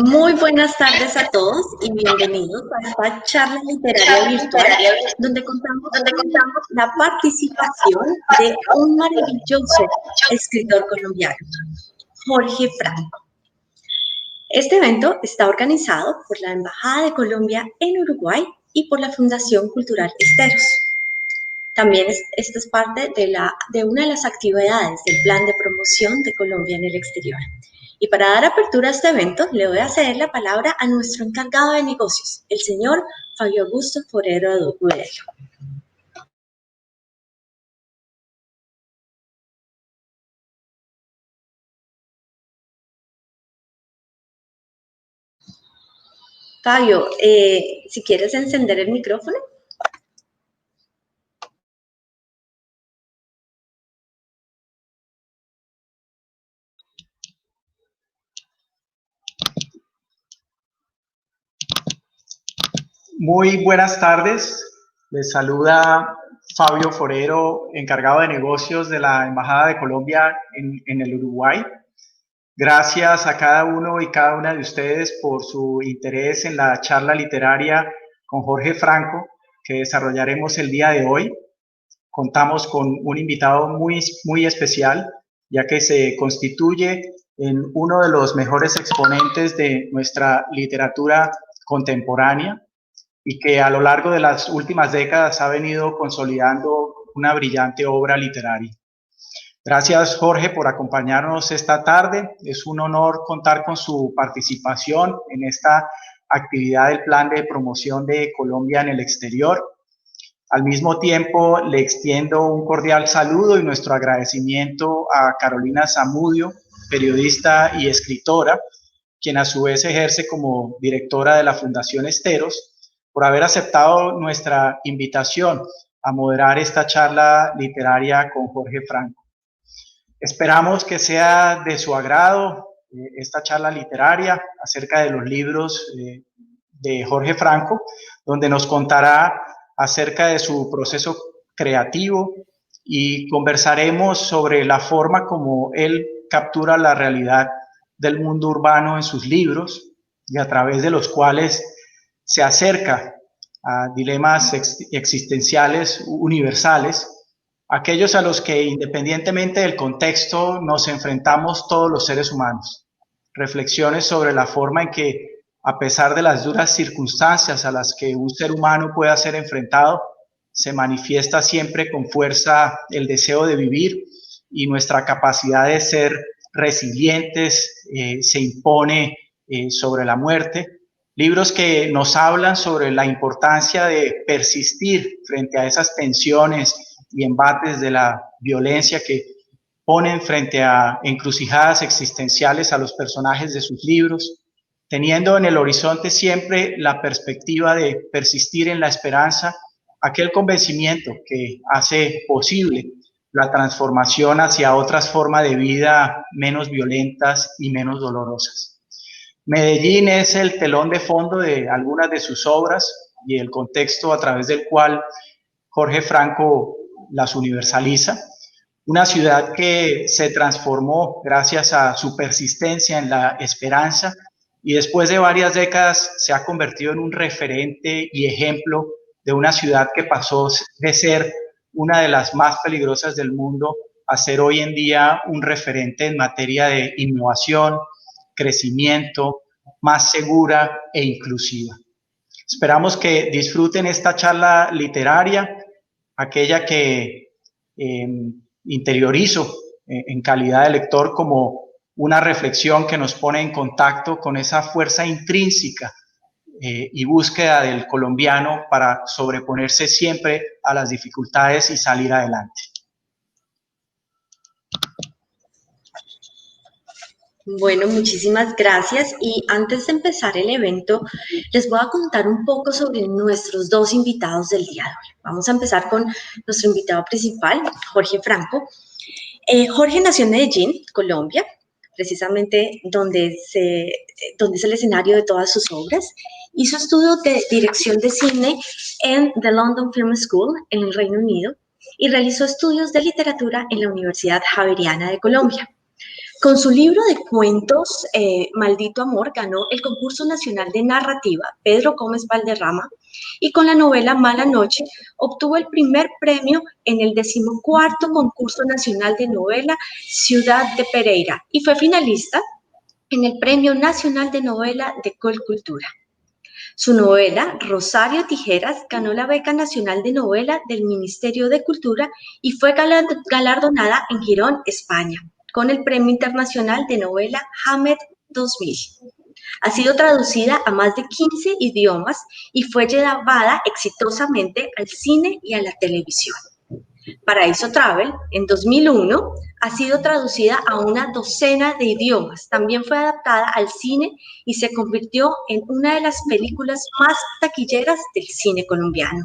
Muy buenas tardes a todos y bienvenidos a esta charla literaria virtual donde contamos con la participación de un maravilloso escritor colombiano, Jorge Franco. Este evento está organizado por la Embajada de Colombia en Uruguay y por la Fundación Cultural Esteros. También esta es parte de una de las actividades del Plan de Promoción de Colombia en el Exterior. Y para dar apertura a este evento, le voy a ceder la palabra a nuestro encargado de negocios, el señor Fabio Augusto Forero Budello. Fabio, si quieres encender el micrófono. Muy buenas tardes, les saluda Fabio Forero, encargado de negocios de la Embajada de Colombia en el Uruguay. Gracias a cada uno y cada una de ustedes por su interés en la charla literaria con Jorge Franco que desarrollaremos el día de hoy. Contamos con un invitado muy especial, ya que se constituye en uno de los mejores exponentes de nuestra literatura contemporánea y que a lo largo de las últimas décadas ha venido consolidando una brillante obra literaria. Gracias, Jorge, por acompañarnos esta tarde. Es un honor contar con su participación en esta actividad del Plan de Promoción de Colombia en el Exterior. Al mismo tiempo, le extiendo un cordial saludo y nuestro agradecimiento a Carolina Zamudio, periodista y escritora, quien a su vez ejerce como directora de la Fundación Esteros, por haber aceptado nuestra invitación a moderar esta charla literaria con Jorge Franco. Esperamos que sea de su agrado esta charla literaria acerca de los libros de Jorge Franco, donde nos contará acerca de su proceso creativo y conversaremos sobre la forma como él captura la realidad del mundo urbano en sus libros y a través de los cuales se acerca a dilemas existenciales universales, aquellos a los que independientemente del contexto nos enfrentamos todos los seres humanos. Reflexiones sobre la forma en que, a pesar de las duras circunstancias a las que un ser humano pueda ser enfrentado, se manifiesta siempre con fuerza el deseo de vivir y nuestra capacidad de ser resilientes se impone sobre la muerte. Libros que nos hablan sobre la importancia de persistir frente a esas tensiones y embates de la violencia que ponen frente a encrucijadas existenciales a los personajes de sus libros, teniendo en el horizonte siempre la perspectiva de persistir en la esperanza, aquel convencimiento que hace posible la transformación hacia otras formas de vida menos violentas y menos dolorosas. Medellín es el telón de fondo de algunas de sus obras y el contexto a través del cual Jorge Franco las universaliza. Una ciudad que se transformó gracias a su persistencia en la esperanza y después de varias décadas se ha convertido en un referente y ejemplo de una ciudad que pasó de ser una de las más peligrosas del mundo a ser hoy en día un referente en materia de innovación, crecimiento, más segura e inclusiva. Esperamos que disfruten esta charla literaria, aquella que interiorizo en calidad de lector como una reflexión que nos pone en contacto con esa fuerza intrínseca y búsqueda del colombiano para sobreponerse siempre a las dificultades y salir adelante. Bueno, muchísimas gracias. Y antes de empezar el evento, les voy a contar un poco sobre nuestros dos invitados del día de hoy. Vamos a empezar con nuestro invitado principal, Jorge Franco. Jorge nació en Medellín, Colombia, precisamente donde es el escenario de todas sus obras. Hizo estudios de dirección de cine en The London Film School, en el Reino Unido, y realizó estudios de literatura en la Universidad Javeriana de Colombia. Con su libro de cuentos, Maldito Amor, ganó el concurso nacional de narrativa Pedro Gómez Valderrama y con la novela Mala Noche obtuvo el primer premio en el 14º concurso nacional de novela Ciudad de Pereira y fue finalista en el Premio Nacional de Novela de Colcultura. Su novela, Rosario Tijeras, ganó la Beca Nacional de Novela del Ministerio de Cultura y fue galardonada en Girón, España, con el Premio Internacional de Novela Hamed 2000. Ha sido traducida a más de 15 idiomas y fue llevada exitosamente al cine y a la televisión. Paraíso Travel, en 2001, ha sido traducida a una docena de idiomas. También fue adaptada al cine y se convirtió en una de las películas más taquilleras del cine colombiano.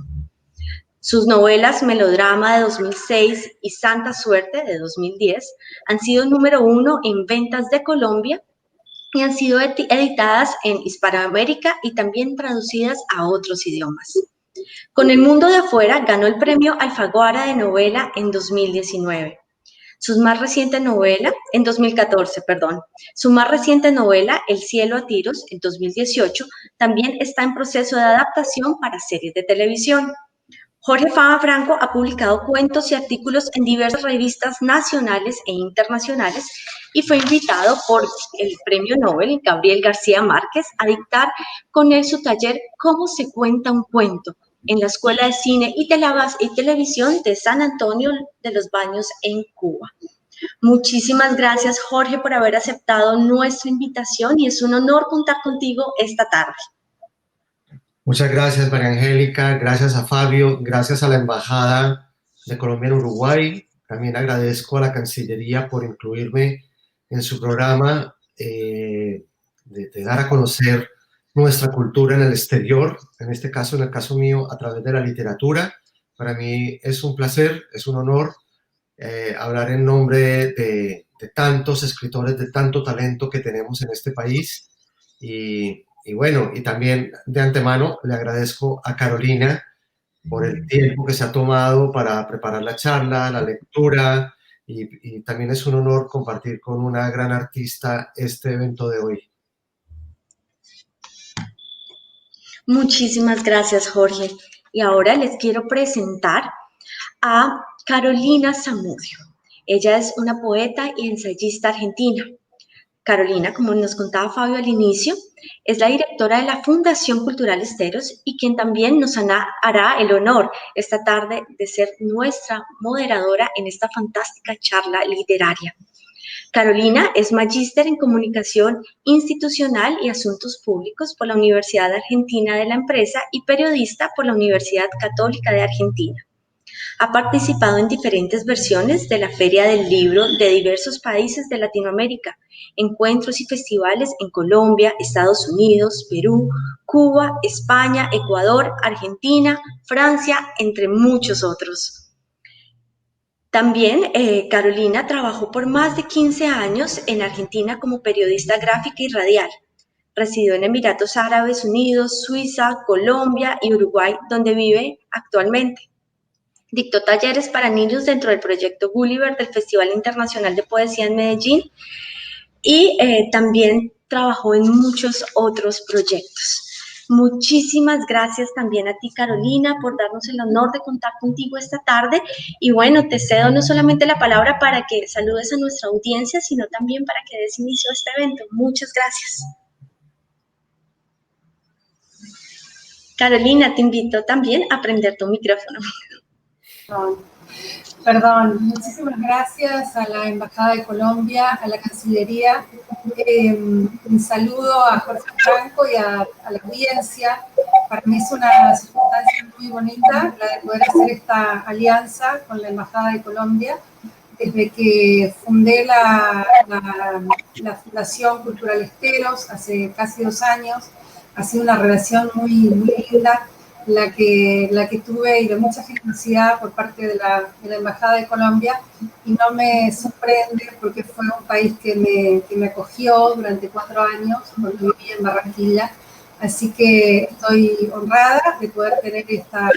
Sus novelas Melodrama de 2006 y Santa Suerte de 2010 han sido número 1 en ventas de Colombia y han sido editadas en Hispanoamérica y también traducidas a otros idiomas. Con El mundo de afuera ganó el premio Alfaguara de novela en 2019. Su más reciente novela, en 2014, perdón. Su más reciente novela, El cielo a tiros, en 2018, también está en proceso de adaptación para series de televisión. Jorge Fama Franco ha publicado cuentos y artículos en diversas revistas nacionales e internacionales y fue invitado por el premio Nobel Gabriel García Márquez a dictar con él su taller Cómo se cuenta un cuento en la Escuela de Cine y Televisión de San Antonio de los Baños en Cuba. Muchísimas gracias, Jorge, por haber aceptado nuestra invitación y es un honor contar contigo esta tarde. Muchas gracias, María Angélica, gracias a Fabio, gracias a la Embajada de Colombia en Uruguay. También agradezco a la Cancillería por incluirme en su programa de dar a conocer nuestra cultura en el exterior, en este caso, en el caso mío, a través de la literatura. Para mí es un placer, es un honor hablar en nombre de tantos escritores, de tanto talento que tenemos en este país. Y bueno, y también de antemano le agradezco a Carolina por el tiempo que se ha tomado para preparar la charla, la lectura, y también es un honor compartir con una gran artista este evento de hoy. Muchísimas gracias, Jorge. Y ahora les quiero presentar a Carolina Zamudio. Ella es una poeta y ensayista argentina. Carolina, como nos contaba Fabio al inicio, es la directora de la Fundación Cultural Esteros y quien también nos hará el honor esta tarde de ser nuestra moderadora en esta fantástica charla literaria. Carolina es magíster en Comunicación Institucional y Asuntos Públicos por la Universidad Argentina de la Empresa y periodista por la Universidad Católica de Argentina. Ha participado en diferentes versiones de la Feria del Libro de diversos países de Latinoamérica, encuentros y festivales en Colombia, Estados Unidos, Perú, Cuba, España, Ecuador, Argentina, Francia, entre muchos otros. También Carolina trabajó por más de 15 años en Argentina como periodista gráfica y radial. Residió en Emiratos Árabes Unidos, Suiza, Colombia y Uruguay, donde vive actualmente. Dictó talleres para niños dentro del proyecto Gulliver del Festival Internacional de Poesía en Medellín y también trabajó en muchos otros proyectos. Muchísimas gracias también a ti, Carolina, por darnos el honor de contar contigo esta tarde. Y bueno, te cedo no solamente la palabra para que saludes a nuestra audiencia, sino también para que des inicio a este evento. Muchas gracias. Carolina, te invito también a prender tu micrófono. Perdón, muchísimas gracias a la Embajada de Colombia, a la Cancillería. Un saludo a Jorge Franco y a la audiencia. Para mí es una circunstancia muy bonita la de poder hacer esta alianza con la Embajada de Colombia. Desde que fundé la Fundación Cultural Esteros hace casi 2 años, ha sido una relación muy, muy linda la que tuve y de mucha generosidad por parte de la Embajada de Colombia, y no me sorprende porque fue un país que me acogió durante 4 años cuando viví en Barranquilla, así que estoy honrada de poder tener esta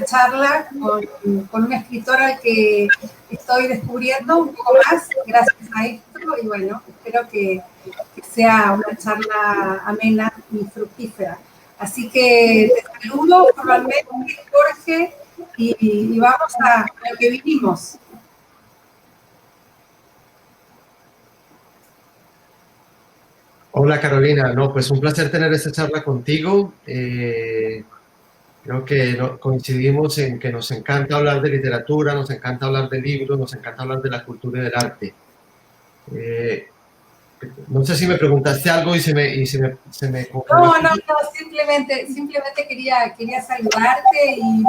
charla con una escritora que estoy descubriendo un poco más gracias a esto. encuentro y bueno, espero que sea una charla amena y fructífera. Así que te saludo formalmente, Jorge, y vamos a lo que vinimos. Hola Carolina, no, pues un placer tener esta charla contigo. Creo que coincidimos en que nos encanta hablar de literatura, nos encanta hablar de libros, nos encanta hablar de la cultura y del arte. No sé si me preguntaste algo y se me confundió. No, simplemente quería saludarte y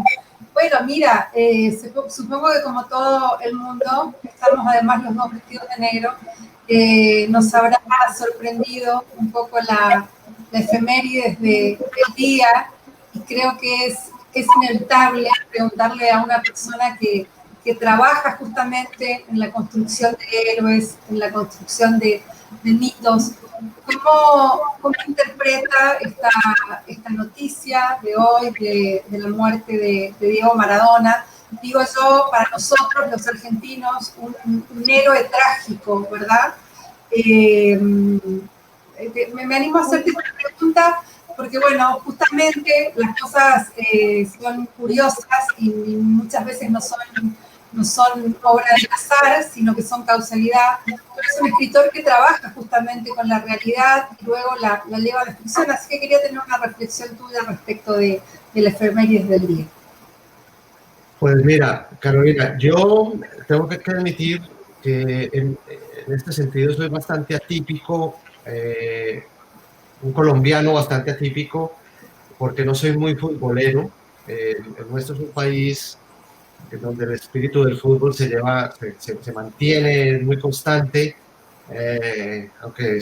bueno, mira, supongo que como todo el mundo, estamos además los dos vestidos de negro, nos habrá sorprendido un poco la efemérides del día y creo que es inevitable preguntarle a una persona que trabaja justamente en la construcción de héroes, en la construcción de mitos. ¿Cómo interpreta esta noticia de hoy de la muerte de Diego Maradona? Digo yo, para nosotros los argentinos, un héroe trágico, ¿verdad? Me animo a hacerte esta pregunta porque, bueno, justamente las cosas son curiosas y muchas veces no son obra del azar, sino que son causalidad. Tú eres un escritor que trabaja justamente con la realidad y luego la lleva a la ficción, así que quería tener una reflexión tuya respecto de la efemérides del día. Pues mira, Carolina, yo tengo que admitir que en este sentido soy bastante atípico, un colombiano bastante atípico, porque no soy muy futbolero. El nuestro es un país donde el espíritu del fútbol se mantiene muy constante, aunque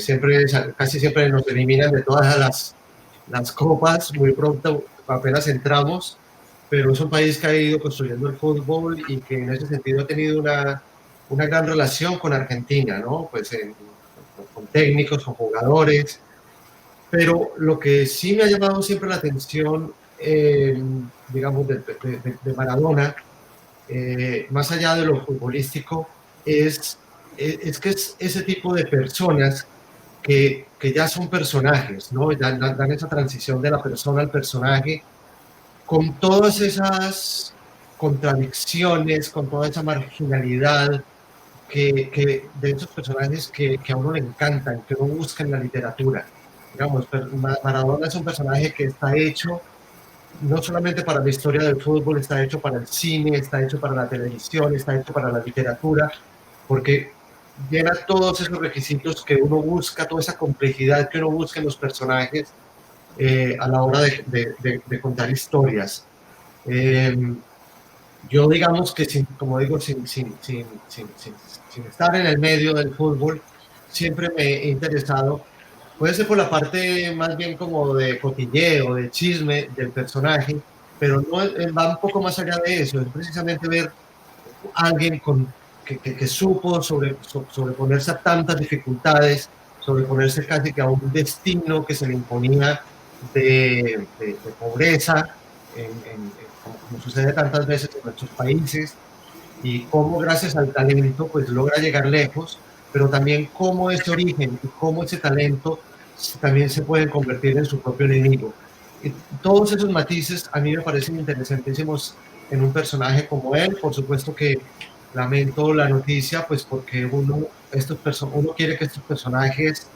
casi siempre nos eliminan de todas las copas, muy pronto apenas entramos, pero es un país que ha ido construyendo el fútbol y que en ese sentido ha tenido una gran relación con Argentina, ¿no? Pues con técnicos, con jugadores, pero lo que sí me ha llamado siempre la atención, digamos, de Maradona, más allá de lo futbolístico, es que es ese tipo de personas que ya son personajes, ¿no? Ya dan esa transición de la persona al personaje, con todas esas contradicciones, con toda esa marginalidad de esos personajes que a uno le encantan, que uno busca en la literatura. Digamos, Maradona es un personaje que está hecho no solamente para la historia del fútbol, está hecho para el cine, está hecho para la televisión, está hecho para la literatura, porque llena todos esos requisitos que uno busca, toda esa complejidad que uno busca en los personajes a la hora de contar historias. Yo digamos que, como digo, sin estar en el medio del fútbol, siempre me he interesado, puede ser por la parte más bien como de cotilleo, de chisme del personaje, pero no va un poco más allá de eso, es precisamente ver a alguien que supo sobreponerse a tantas dificultades, sobreponerse casi que a un destino que se le imponía de pobreza, como sucede tantas veces en nuestros países, y cómo gracias al talento pues logra llegar lejos, pero también cómo ese origen y cómo ese talento también se puede convertir en su propio enemigo. Y todos esos matices a mí me parecen interesantísimos en un personaje como él. Por supuesto que lamento la noticia, pues porque uno quiere que estos personajes,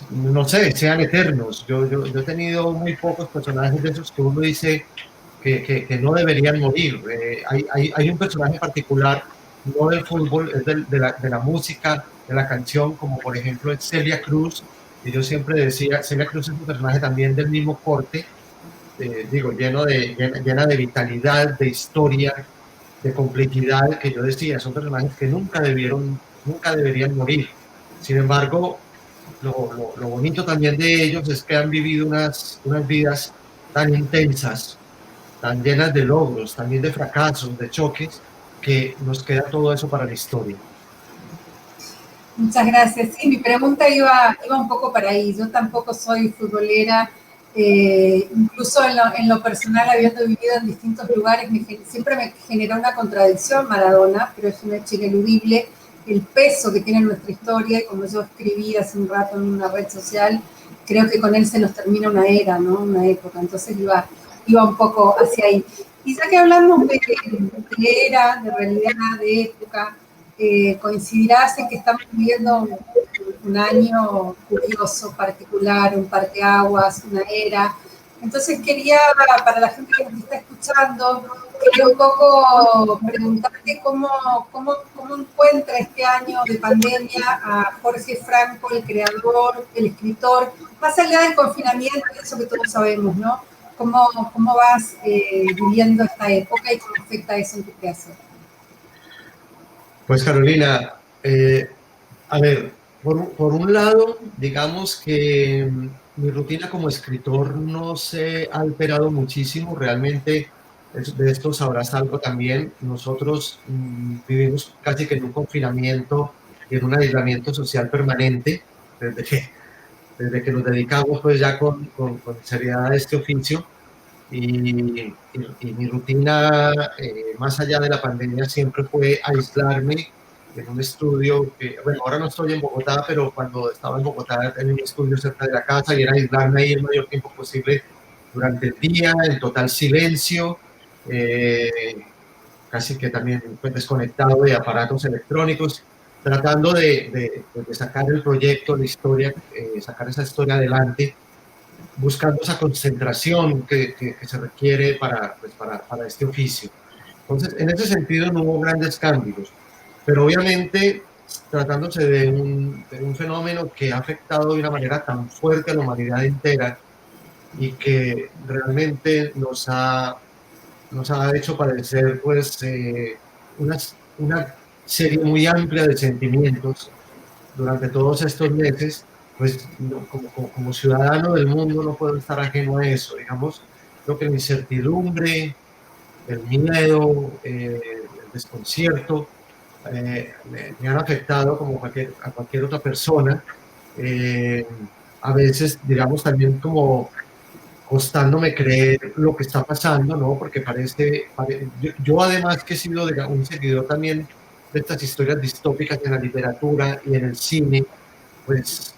no sé, sean eternos. Yo he tenido muy pocos personajes de esos que uno dice que no deberían morir. Hay un personaje particular, no del fútbol, es de la música, de la canción, como por ejemplo es Celia Cruz, y yo siempre decía, Celia Cruz es un personaje también del mismo corte, llena de vitalidad, de historia, de complejidad, que yo decía, son personajes que nunca deberían morir. Sin embargo, lo bonito también de ellos es que han vivido unas vidas tan intensas, tan llenas de logros, también de fracasos, de choques, que nos queda todo eso para la historia. Muchas gracias. Sí, mi pregunta iba un poco para ahí. Yo tampoco soy futbolera, incluso en lo personal, habiendo vivido en distintos lugares, siempre me generó una contradicción Maradona, pero es un hecho ineludible. el peso que tiene nuestra historia, y como yo escribí hace un rato en una red social, creo que con él se nos termina una era, ¿no? Una época, entonces iba un poco hacia ahí. Y ya que hablamos de era, de realidad, de época, coincidirás en que estamos viviendo un año curioso, particular, un parteaguas, una era. Entonces quería, para la gente que nos está escuchando, quería un poco preguntarte cómo encuentra este año de pandemia a Jorge Franco, el creador, el escritor, más allá del confinamiento, eso que todos sabemos, ¿no? ¿Cómo vas viviendo esta época y cómo afecta eso en tu creación? Pues Carolina, a ver, por un lado, digamos que mi rutina como escritor no se ha alterado muchísimo, realmente de esto sabrás algo también. Nosotros vivimos casi que en un confinamiento y en un aislamiento social permanente desde que nos dedicamos pues ya con seriedad a este oficio. Y mi rutina, más allá de la pandemia, siempre fue aislarme en un estudio que, bueno, ahora no estoy en Bogotá, pero cuando estaba en Bogotá tenía un estudio cerca de la casa y era aislarme ahí el mayor tiempo posible durante el día, en total silencio, casi que también pues, desconectado de aparatos electrónicos, tratando de sacar el proyecto, la historia, sacar esa historia adelante, buscando esa concentración que se requiere para este oficio. Entonces, en ese sentido no hubo grandes cambios, pero obviamente tratándose de un fenómeno que ha afectado de una manera tan fuerte a la humanidad entera y que realmente nos ha hecho padecer pues una serie muy amplia de sentimientos durante todos estos meses, pues no, como ciudadano del mundo no puedo estar ajeno a eso, digamos. Creo que la incertidumbre, el miedo, el desconcierto me han afectado como a cualquier otra persona. A veces, digamos, también como costándome creer lo que está pasando, ¿no? Porque yo además que he sido un seguidor también de estas historias distópicas en la literatura y en el cine, pues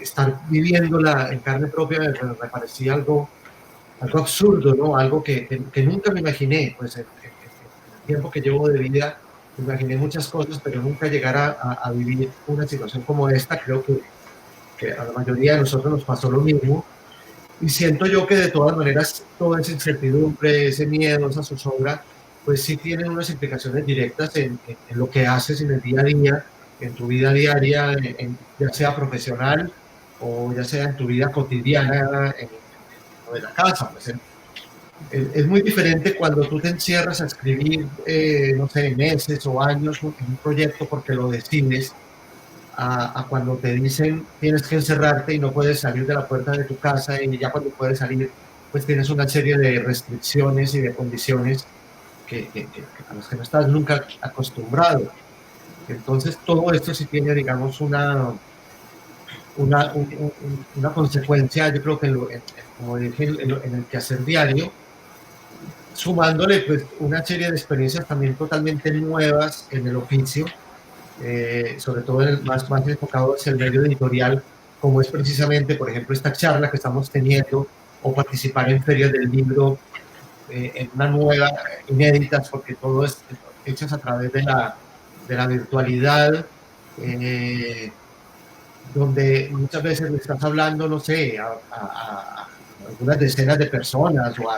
estar viviéndola en carne propia me parecía algo absurdo, ¿no? Algo que nunca me imaginé, pues en el tiempo que llevo de vida, me imaginé muchas cosas, pero nunca llegar a vivir una situación como esta. Creo que a la mayoría de nosotros nos pasó lo mismo. Y siento yo que de todas maneras toda esa incertidumbre, ese miedo, esa zozobra, pues sí tienen unas implicaciones directas en lo que haces en el día a día, en tu vida diaria, ya sea profesional o ya sea en tu vida cotidiana, en lo de la casa. Pues, es muy diferente cuando tú te encierras a escribir, no sé, meses o años en un proyecto porque lo decides, a cuando te dicen tienes que encerrarte y no puedes salir de la puerta de tu casa, y ya cuando puedes salir, pues tienes una serie de restricciones y de condiciones a las que no estás nunca acostumbrado. Entonces, todo esto sí tiene, digamos, una consecuencia, yo creo que como dije, en el quehacer diario, sumándole pues una serie de experiencias también totalmente nuevas en el oficio, sobre todo más enfocado hacia el medio editorial, como es precisamente, por ejemplo, esta charla que estamos teniendo, o participar en ferias del libro, en una nueva, inéditas, porque todo es hecho a través de la virtualidad, donde muchas veces le estás hablando, no sé, a algunas decenas de personas o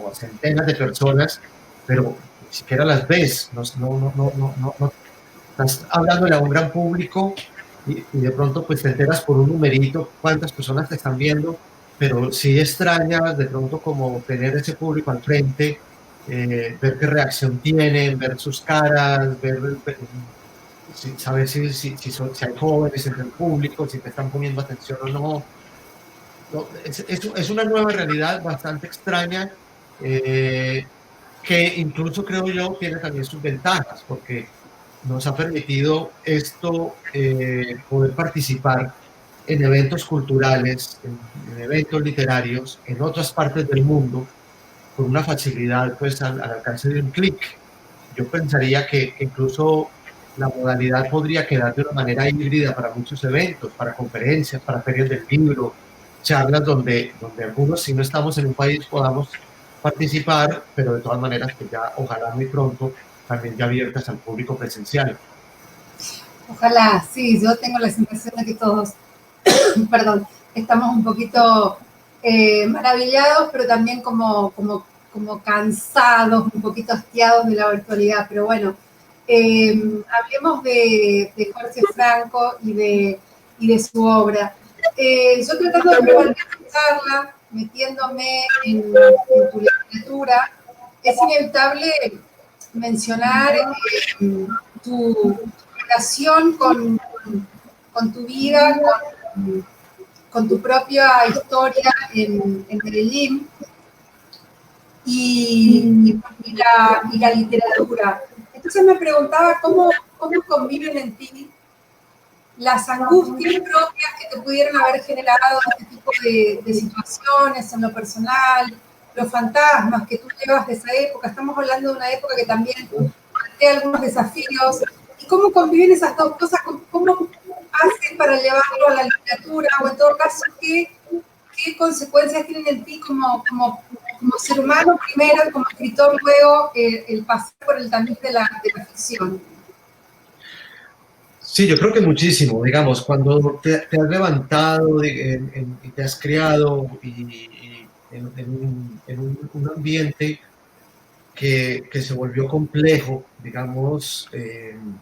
a centenas de personas, pero ni siquiera las ves, no estás hablándole a un gran público y de pronto pues te enteras por un numerito cuántas personas te están viendo, pero sí extrañas de pronto como tener ese público al frente, ver qué reacción tienen, ver sus caras, saber si hay jóvenes entre el público, si te están poniendo atención o no. Es una nueva realidad bastante extraña, que incluso creo yo tiene también sus ventajas, porque nos ha permitido esto, poder participar en eventos culturales, en eventos literarios, en otras partes del mundo, con una facilidad pues al alcance de un clic. Yo pensaría que incluso la modalidad podría quedar de una manera híbrida para muchos eventos, para conferencias, para ferias del libro, charlas donde algunos, si no estamos en un país, podamos participar, pero de todas maneras, pues ya ojalá muy pronto también ya abiertas al público presencial. Ojalá, sí, yo tengo la sensación de que todos, perdón, estamos un poquito maravillados, pero también como cansados, un poquito hastiados de la virtualidad. Pero bueno, hablemos de Jorge Franco y de su obra. Yo tratando de prepararla, metiéndome en tu literatura, es inevitable mencionar tu relación con tu vida, con tu propia historia en Medellín y la literatura. Entonces me preguntaba cómo conviven en ti las angustias propias que te pudieron haber generado este tipo de situaciones en lo personal, los fantasmas que tú llevas de esa época. Estamos hablando de una época que también plantea algunos desafíos. ¿Y cómo conviven esas dos cosas? ¿Cómo haces para llevarlo a la literatura? O en todo caso, ¿qué consecuencias tienen en ti como ser humano primero y como escritor luego el pasar por el tamiz de la ficción? Sí, yo creo que muchísimo, digamos, cuando te has levantado y te has criado en un ambiente que se volvió complejo, digamos, en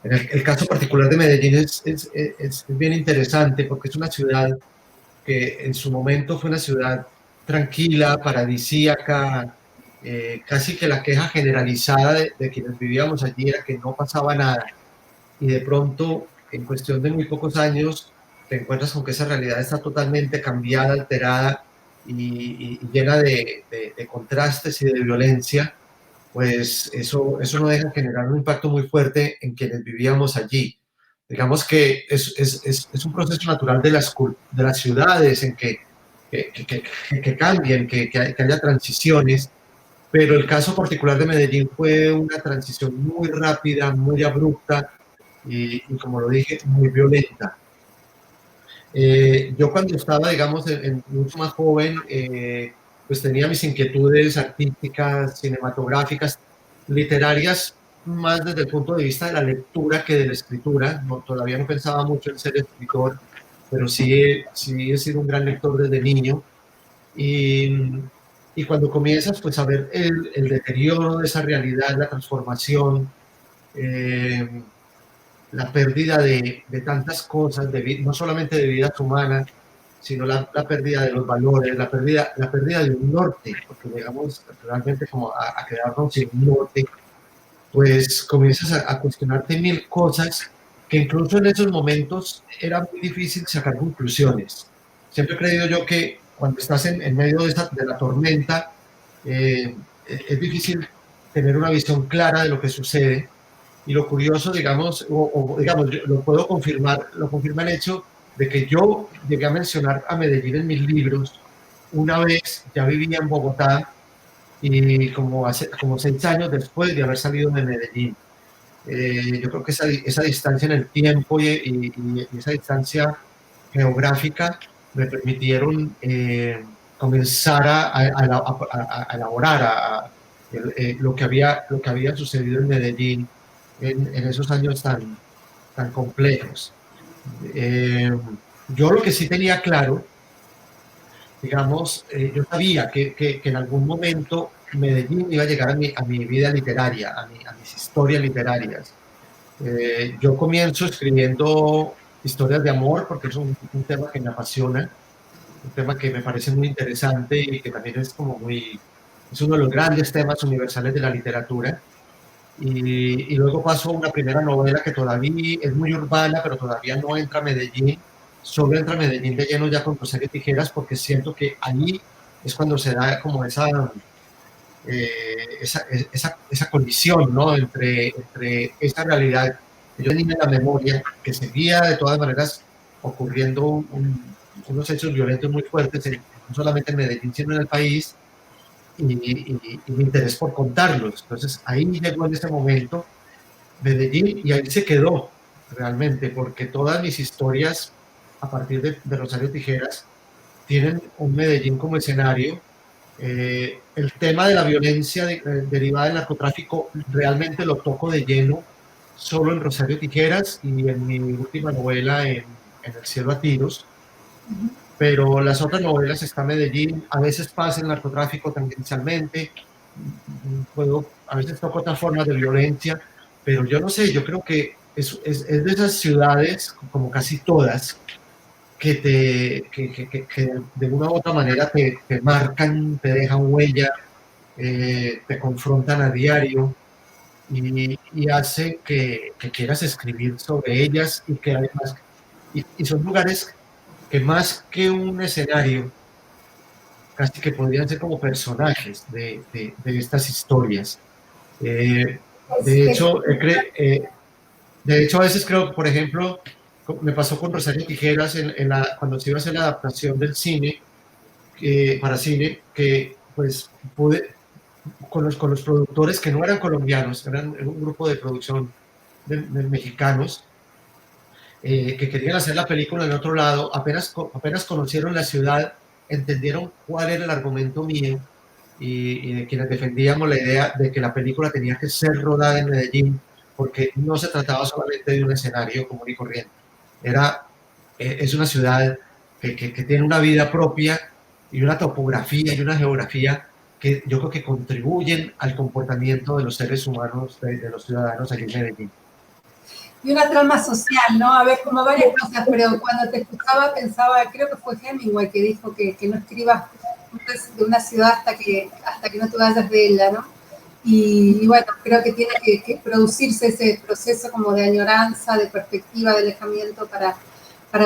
el caso particular de Medellín es bien interesante porque es una ciudad que en su momento fue una ciudad tranquila, paradisíaca, casi que la queja generalizada de quienes vivíamos allí era que no pasaba nada. Y de pronto, en cuestión de muy pocos años, te encuentras con que esa realidad está totalmente cambiada, alterada y llena de contrastes y de violencia. Pues eso no deja de generar un impacto muy fuerte en quienes vivíamos allí. Digamos que es un proceso natural de las ciudades en que cambien, que haya transiciones, pero el caso particular de Medellín fue una transición muy rápida, muy abrupta y como lo dije, muy violenta. Yo cuando estaba, digamos, mucho más joven, pues tenía mis inquietudes artísticas, cinematográficas, literarias, más desde el punto de vista de la lectura que de la escritura. No, todavía no pensaba mucho en ser escritor, pero sí he sido un gran lector desde niño. Y cuando comienzas pues, a ver el deterioro de esa realidad, la transformación, la pérdida de tantas cosas, no solamente de vidas humanas, sino la pérdida de los valores, la pérdida de un norte, porque llegamos realmente como a quedarnos sin un norte, pues comienzas a cuestionarte mil cosas que incluso en esos momentos era muy difícil sacar conclusiones. Siempre he creído yo que cuando estás en medio de la tormenta, es difícil tener una visión clara de lo que sucede. Y lo curioso, digamos, digamos, lo puedo confirmar, lo confirma el hecho de que yo llegué a mencionar a Medellín en mis libros. Una vez ya vivía en Bogotá y como 6 años después de haber salido de Medellín. Yo creo que esa distancia en el tiempo y esa distancia geográfica me permitieron comenzar a elaborar lo que había sucedido en Medellín en esos años tan complejos. Yo lo que sí tenía claro, digamos, yo sabía que en algún momento Medellín iba a llegar a mi vida literaria, a mis historias literarias. Yo comienzo escribiendo historias de amor porque es un tema que me apasiona, un tema que me parece muy interesante y que también es es uno de los grandes temas universales de la literatura. Y luego paso a una primera novela que todavía es muy urbana, pero todavía no entra a Medellín. Solo entra a Medellín de lleno ya con Rosario Tijeras, porque siento que ahí es cuando se da como esa colisión, ¿no? entre esa realidad que yo tenía en la memoria, que seguía de todas maneras ocurriendo unos hechos violentos muy fuertes, no solamente en Medellín, sino en el país, y mi interés por contarlos. Entonces ahí llegó en ese momento Medellín, y ahí se quedó realmente, porque todas mis historias a partir de Rosario Tijeras tienen un Medellín como escenario. El tema de la violencia derivada del narcotráfico realmente lo toco de lleno solo en Rosario Tijeras y en mi última novela en El cielo a tiros, pero las otras novelas está Medellín, a veces pasa el narcotráfico tangencialmente, a veces toco otras formas de violencia, pero yo no sé, yo creo que es de esas ciudades, como casi todas, que de una u otra manera te marcan, te dejan huella, te confrontan a diario y hacen que quieras escribir sobre ellas y que además, y son lugares que más que un escenario, casi que podrían ser como personajes de estas historias. De hecho, a veces creo, por ejemplo, me pasó con Rosario Tijeras cuando se iba a hacer la adaptación del cine, para cine, que pues pude, con los productores que no eran colombianos, eran un grupo de producción de mexicanos, que querían hacer la película en otro lado, apenas conocieron la ciudad, entendieron cuál era el argumento mío y de quienes defendíamos la idea de que la película tenía que ser rodada en Medellín, porque no se trataba solamente de un escenario común y corriente. Es una ciudad que tiene una vida propia y una topografía y una geografía que yo creo que contribuyen al comportamiento de los seres humanos, de los ciudadanos allí en Medellín. Y una trama social, ¿no? A ver, como varias cosas, pero cuando te escuchaba pensaba, creo que fue Hemingway que dijo que no escribas de una ciudad hasta que no te vayas de ella, ¿no? Y bueno, creo que tiene que producirse ese proceso como de añoranza, de perspectiva, de alejamiento para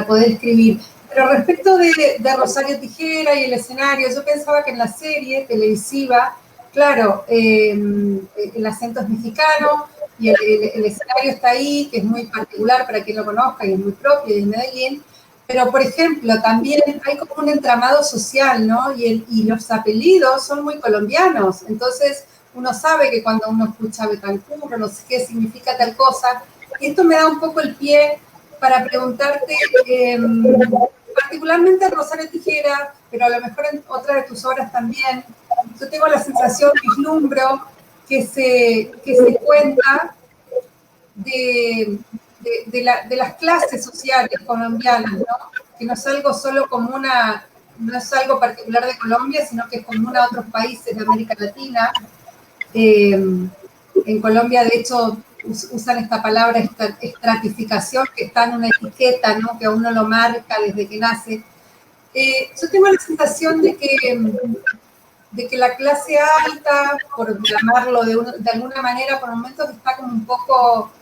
poder escribir. Pero respecto de Rosario Tijera y el escenario, yo pensaba que en la serie televisiva, claro, el acento es mexicano y el escenario está ahí, que es muy particular para quien lo conozca y es muy propio de Medellín. Pero, por ejemplo, también hay como un entramado social, ¿no? Y los apellidos son muy colombianos. Entonces, uno sabe que cuando uno escucha Betancur, no sé qué significa tal cosa. Y esto me da un poco el pie para preguntarte, particularmente en Rosario Tijera, pero a lo mejor en otra de tus obras también, yo tengo la sensación, vislumbro, que se cuenta de las clases sociales colombianas, ¿no? Que no es algo solo común no es algo particular de Colombia, sino que es común a otros países de América Latina. En Colombia, de hecho, usan esta palabra estratificación, que está en una etiqueta, ¿no? Que a uno lo marca desde que nace. Yo tengo la sensación de que la clase alta, por llamarlo de alguna manera, por momentos está como un poco,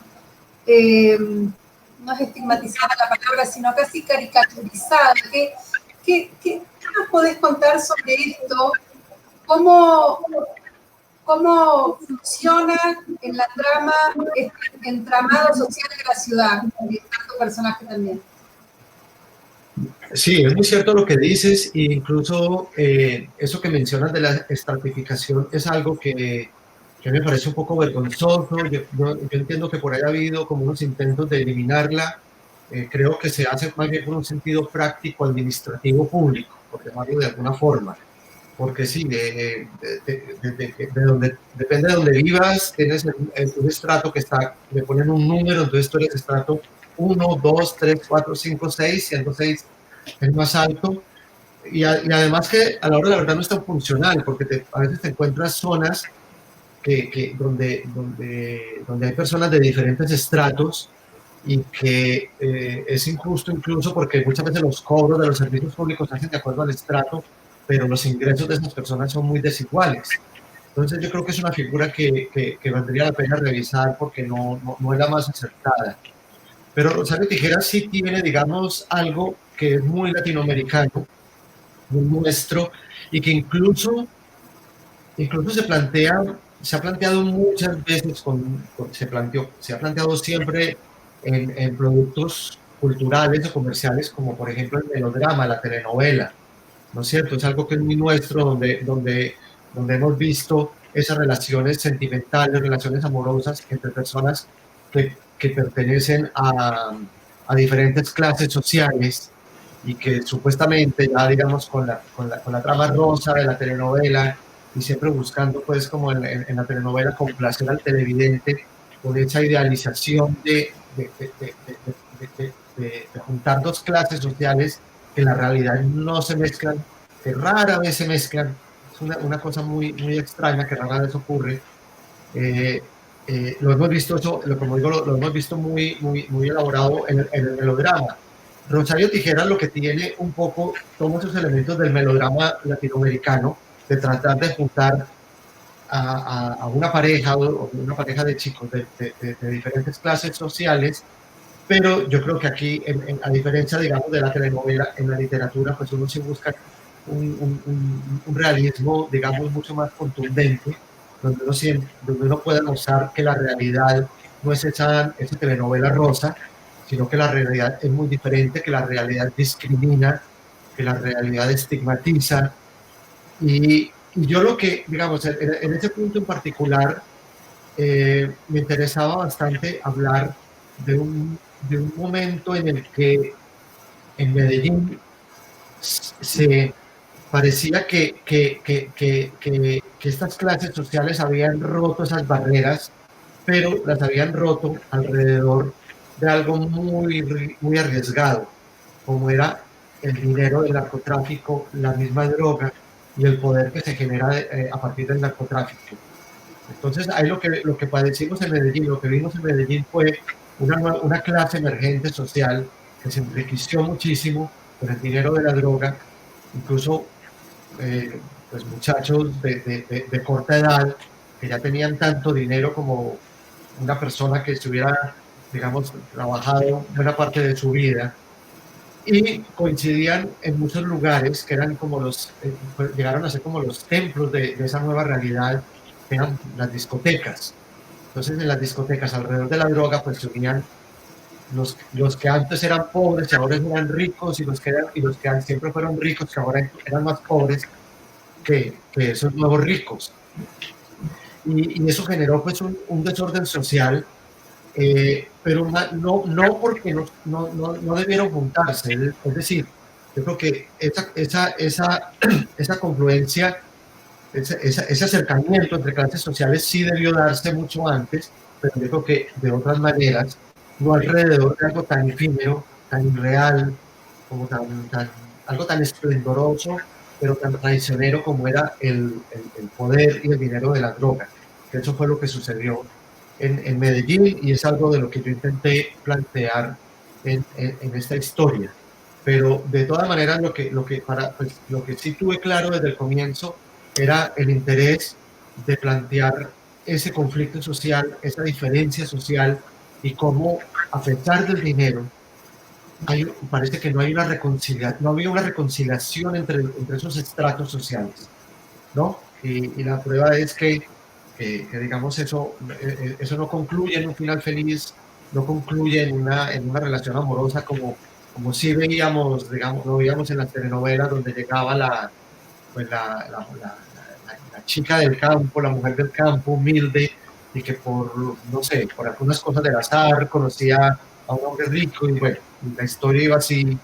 no es estigmatizada la palabra, sino casi caricaturizada. ¿Qué nos podés contar sobre esto? ¿Cómo funciona en la trama este entramado social de la ciudad? Y tanto personaje también. Sí, es muy cierto lo que dices, e incluso eso que mencionas de la estratificación es algo que me parece un poco vergonzoso. Yo entiendo que por ahí ha habido como unos intentos de eliminarla. Creo que se hace más bien por un sentido práctico, administrativo, público, por llamarlo de alguna forma. Porque sí, depende de donde vivas, tienes un estrato que le ponen un número, entonces tú eres estrato 1, 2, 3, 4, 5, 6, siendo 6 el más alto, y además que a la hora de la verdad no es tan funcional, porque a veces te encuentras zonas donde hay personas de diferentes estratos y que es injusto incluso porque muchas veces los cobros de los servicios públicos se hacen de acuerdo al estrato, pero los ingresos de esas personas son muy desiguales. Entonces yo creo que es una figura que valdría la pena revisar porque no es la más acertada. Pero Rosario Tijeras sí tiene, digamos, algo que es muy latinoamericano, muy nuestro, y que incluso se ha planteado muchas veces, se ha planteado siempre en productos culturales o comerciales, como por ejemplo el melodrama, la telenovela, ¿no es cierto? Es algo que es muy nuestro, donde hemos visto esas relaciones sentimentales, relaciones amorosas entre personas que pertenecen a diferentes clases sociales y que supuestamente ya, digamos, con la trama rosa de la telenovela y siempre buscando, pues, como en la telenovela, complacer al televidente con esa idealización de juntar dos clases sociales que en la realidad no se mezclan, que rara vez se mezclan. Es una cosa muy, muy extraña que rara vez ocurre. Lo hemos visto eso, como digo, lo hemos visto muy, muy, muy elaborado en el melodrama. Rosario Tijeras lo que tiene un poco, toma esos elementos del melodrama latinoamericano, de tratar de juntar a una pareja o una pareja de chicos de diferentes clases sociales, pero yo creo que aquí, a diferencia, digamos, de la telenovela, en la literatura, pues uno sí busca un realismo, digamos, mucho más contundente, donde uno pueda mostrar que la realidad no es esa telenovela rosa, sino que la realidad es muy diferente, que la realidad discrimina, que la realidad estigmatiza. Y yo lo que, digamos, en ese punto en particular, me interesaba bastante hablar de un momento en el que en Medellín se parecía que estas clases sociales habían roto esas barreras, pero las habían roto alrededor de algo muy, muy arriesgado, como era el dinero del narcotráfico, la misma droga y el poder que se genera a partir del narcotráfico. Entonces, ahí lo que padecimos en Medellín, lo que vimos en Medellín fue una clase emergente social que se enriqueció muchísimo con el dinero de la droga, incluso pues muchachos de corta edad que ya tenían tanto dinero como una persona que estuviera, digamos, trabajado buena parte de su vida, y coincidían en muchos lugares que eran como llegaron a ser como los templos de esa nueva realidad, que eran las discotecas. Entonces, en las discotecas, alrededor de la droga, pues se unían los que antes eran pobres y ahora eran ricos, y los que siempre fueron ricos, que ahora eran más pobres que esos nuevos ricos. Y eso generó pues un desorden social, pero no porque no debieron juntarse. Es decir, yo creo que esa confluencia, ese acercamiento entre clases sociales sí debió darse mucho antes, pero yo creo que de otras maneras, no alrededor de algo tan efímero, tan irreal, como algo tan esplendoroso, pero tan traicionero como era el poder y el dinero de la droga. Que eso fue lo que sucedió en Medellín, y es algo de lo que yo intenté plantear en esta historia. Pero de todas maneras, lo que sí tuve claro desde el comienzo era el interés de plantear ese conflicto social, esa diferencia social, y cómo, a pesar del dinero, parece que no había una reconciliación entre esos estratos sociales, ¿no? Y la prueba es que digamos, eso no concluye en un final feliz, no concluye en una relación amorosa como sí veíamos, digamos, lo veíamos en las telenovelas, donde llegaba la chica del campo, la mujer del campo, humilde, y que no sé, por algunas cosas del azar conocía a un hombre rico, y bueno, la historia iba así,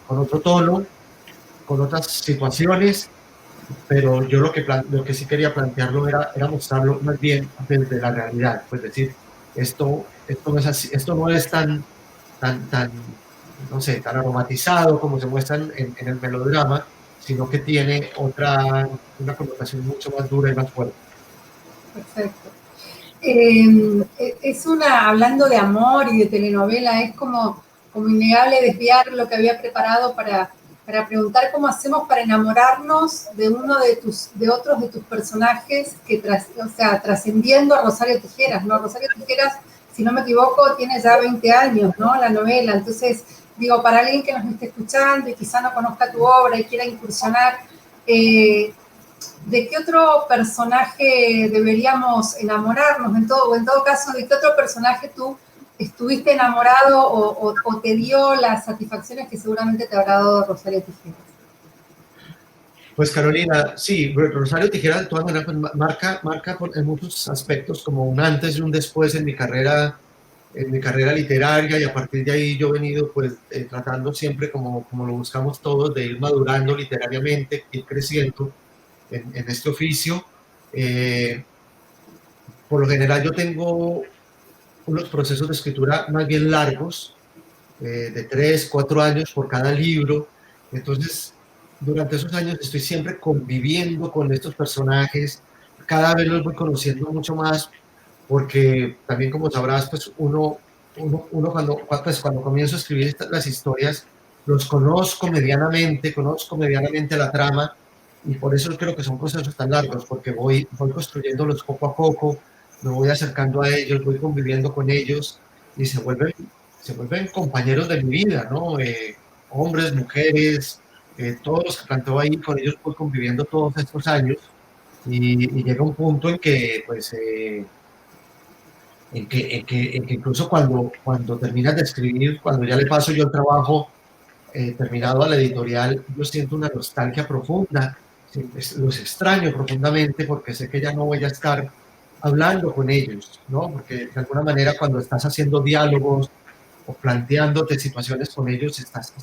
con otro tono, con otras situaciones, pero yo lo que sí quería plantearlo era mostrarlo más bien desde la realidad, pues decir, esto no es así, esto no es tan, no sé, tan aromatizado como se muestra en el melodrama, sino que tiene una connotación mucho más dura y más fuerte. Perfecto. Hablando de amor y de telenovela, es como innegable desviar lo que había preparado para preguntar cómo hacemos para enamorarnos de uno de otros de tus personajes, trascendiendo a Rosario Tijeras, ¿no? Rosario Tijeras, si no me equivoco, tiene ya 20 años, ¿no? La novela. Entonces, digo, para alguien que nos esté escuchando y quizá no conozca tu obra y quiera incursionar, ¿de qué otro personaje deberíamos enamorarnos? En todo caso, ¿de qué otro personaje tú estuviste enamorado o te dio las satisfacciones que seguramente te habrá dado Rosario Tijeras? Pues Carolina, sí, Rosario Tijeras de todas maneras pues, marca en muchos aspectos como un antes y un después en mi carrera literaria, y a partir de ahí yo he venido pues tratando siempre como lo buscamos todos, de ir madurando literariamente, ir creciendo en este oficio. Eh, por lo general yo tengo unos procesos de escritura más bien largos, de 3, 4 años por cada libro. Entonces, durante esos años estoy siempre conviviendo con estos personajes, cada vez los voy conociendo mucho más, porque también como sabrás, pues uno cuando comienzo a escribir las historias, los conozco medianamente la trama, y por eso creo que son procesos tan largos, porque voy construyéndolos poco a poco, me voy acercando a ellos, voy conviviendo con ellos, y se vuelven compañeros de mi vida, ¿no? Hombres, mujeres, todos los que planteo ahí, con ellos voy conviviendo todos estos años, y llega un punto en que, pues, en que incluso cuando terminas de escribir, cuando ya le paso yo el trabajo terminado a la editorial, yo siento una nostalgia profunda, sí, los extraño profundamente porque sé que ya no voy a estar hablando con ellos, ¿no? Porque de alguna manera cuando estás haciendo diálogos o planteándote situaciones con ellos, estás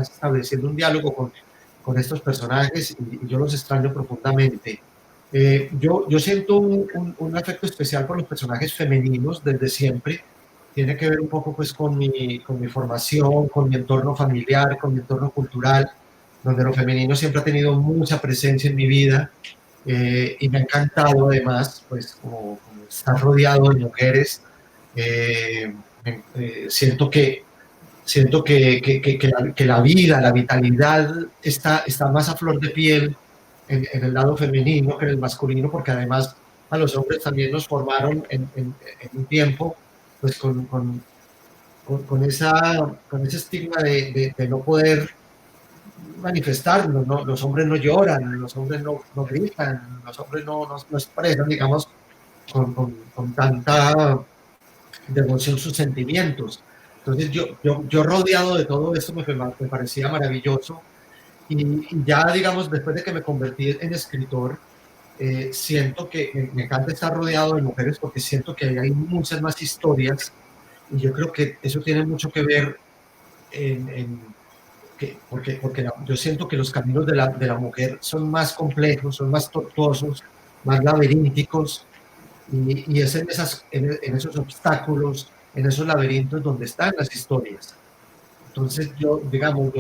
estableciendo un diálogo con estos personajes, y yo los extraño profundamente. Yo siento un afecto especial por los personajes femeninos desde siempre. Tiene que ver un poco pues con mi formación, con mi entorno familiar, con mi entorno cultural, donde lo femenino siempre ha tenido mucha presencia en mi vida, y me ha encantado además pues como estar rodeado de mujeres. Siento que la vida, la vitalidad está más a flor de piel en el lado femenino que en el masculino, porque además a los hombres también nos formaron en un tiempo pues con ese estigma de no poder manifestarnos, ¿no? Los hombres no lloran, los hombres no gritan, los hombres no expresan, digamos, con tanta devoción sus sentimientos. Entonces yo rodeado de todo esto me parecía maravilloso, y ya digamos después de que me convertí en escritor, siento que me encanta estar rodeado de mujeres porque siento que hay muchas más historias, y yo creo que eso tiene mucho que ver porque yo siento que los caminos de la mujer son más complejos, son más tortuosos, más laberínticos, y es en esos obstáculos, en esos laberintos donde están las historias. Entonces digamos,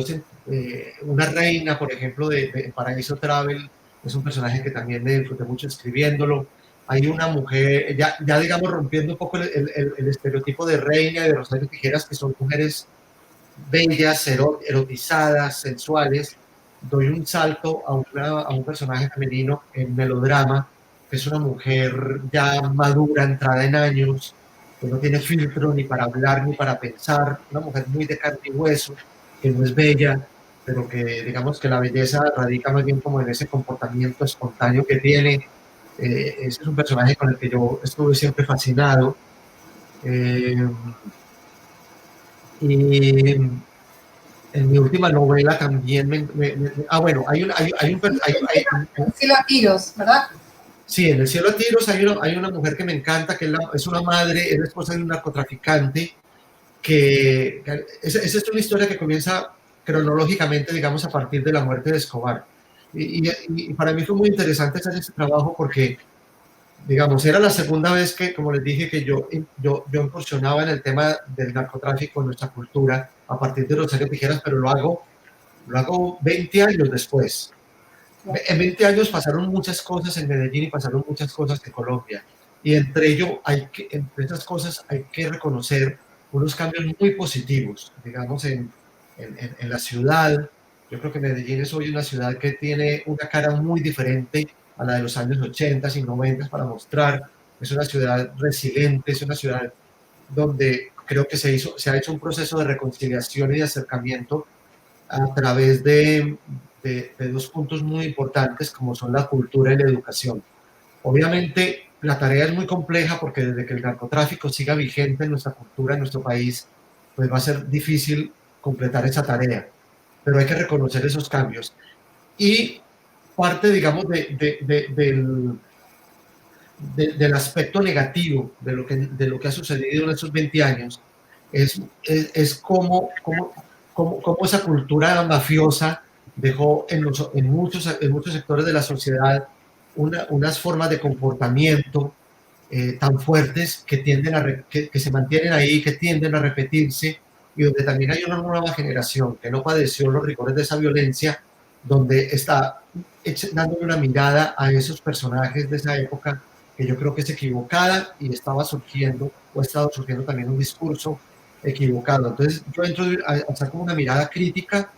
una reina, por ejemplo, de Paraíso Travel, es un personaje que también me disfruté mucho escribiéndolo. Hay una mujer, ya digamos, rompiendo un poco el estereotipo de reina y de Rosario Tijeras, que son mujeres bellas, erotizadas, sensuales. Doy un salto a un personaje femenino en Melodrama, que es una mujer ya madura, entrada en años, que no tiene filtro ni para hablar ni para pensar, una mujer muy de carne y hueso, que no es bella, pero que digamos que la belleza radica más bien como en ese comportamiento espontáneo que tiene. Ese es un personaje con el que yo estuve siempre fascinado. Eh, y en mi última novela también bueno, El cielo a tiros, ¿verdad? Sí, en El cielo a tiros hay una mujer que me encanta, que es una madre, es la esposa de un narcotraficante, esa es una historia que comienza cronológicamente, digamos, a partir de la muerte de Escobar. Y para mí fue muy interesante hacer ese trabajo porque, digamos, era la segunda vez que, como les dije, que yo incursionaba en el tema del narcotráfico en nuestra cultura a partir de Rosario Tijeras, pero lo hago 20 años después. En 20 años pasaron muchas cosas en Medellín y pasaron muchas cosas en Colombia. Y entre esas cosas hay que reconocer unos cambios muy positivos, digamos, en la ciudad. Yo creo que Medellín es hoy una ciudad que tiene una cara muy diferente a la de los años 80 y 90 para mostrar. Es una ciudad resiliente, es una ciudad donde creo que se ha hecho un proceso de reconciliación y de acercamiento a través de dos puntos muy importantes como son la cultura y la educación. Obviamente la tarea es muy compleja porque desde que el narcotráfico siga vigente en nuestra cultura, en nuestro país, pues va a ser difícil completar esa tarea, pero hay que reconocer esos cambios. Y parte, digamos, del aspecto negativo de lo que ha sucedido en estos 20 años es cómo esa cultura mafiosa dejó en muchos sectores de la sociedad unas formas de comportamiento tan fuertes que, que se mantienen ahí, que tienden a repetirse, y donde también hay una nueva generación que no padeció los rigores de esa violencia, donde está dándole una mirada a esos personajes de esa época que yo creo que es equivocada y estaba surgiendo, o ha estado surgiendo también un discurso equivocado. Entonces yo entro a hacer como una mirada crítica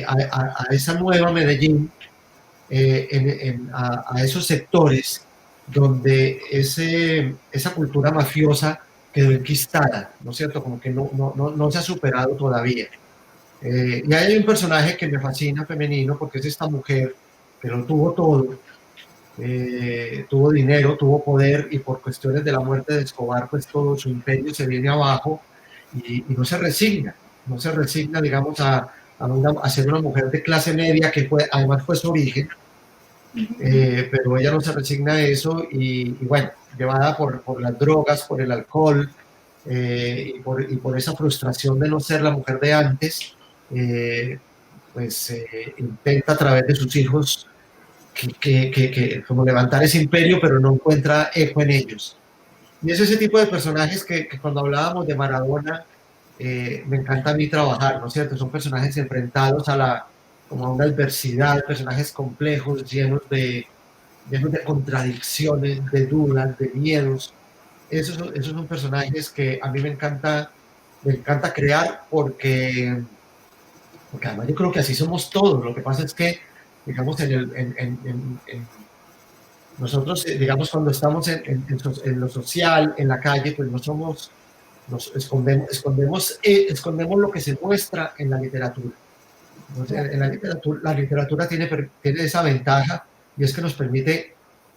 a esa nueva Medellín, a esos sectores donde esa cultura mafiosa quedó enquistada, ¿no es cierto? Como que no se ha superado todavía. Y hay un personaje que me fascina, femenino, porque es esta mujer que lo tuvo todo, tuvo dinero, tuvo poder, y por cuestiones de la muerte de Escobar, pues todo su imperio se viene abajo, y no se resigna, digamos, a ser una mujer de clase media, que además fue su origen, pero ella no se resigna a eso, y bueno, llevada por las drogas, por el alcohol, y por esa frustración de no ser la mujer de antes, pues intenta a través de sus hijos como levantar ese imperio, pero no encuentra eco en ellos. Y es ese tipo de personajes que cuando hablábamos de Maradona, me encanta a mí trabajar, ¿no es cierto? Son personajes enfrentados como a una adversidad, personajes complejos, llenos de contradicciones, de dudas, de miedos. Esos son personajes que a mí me encanta crear, porque además yo creo que así somos todos. Lo que pasa es que, digamos, nosotros, digamos, cuando estamos en lo social, en la calle, pues nos escondemos lo que se muestra en la literatura. Entonces, la literatura tiene esa ventaja, y es que nos permite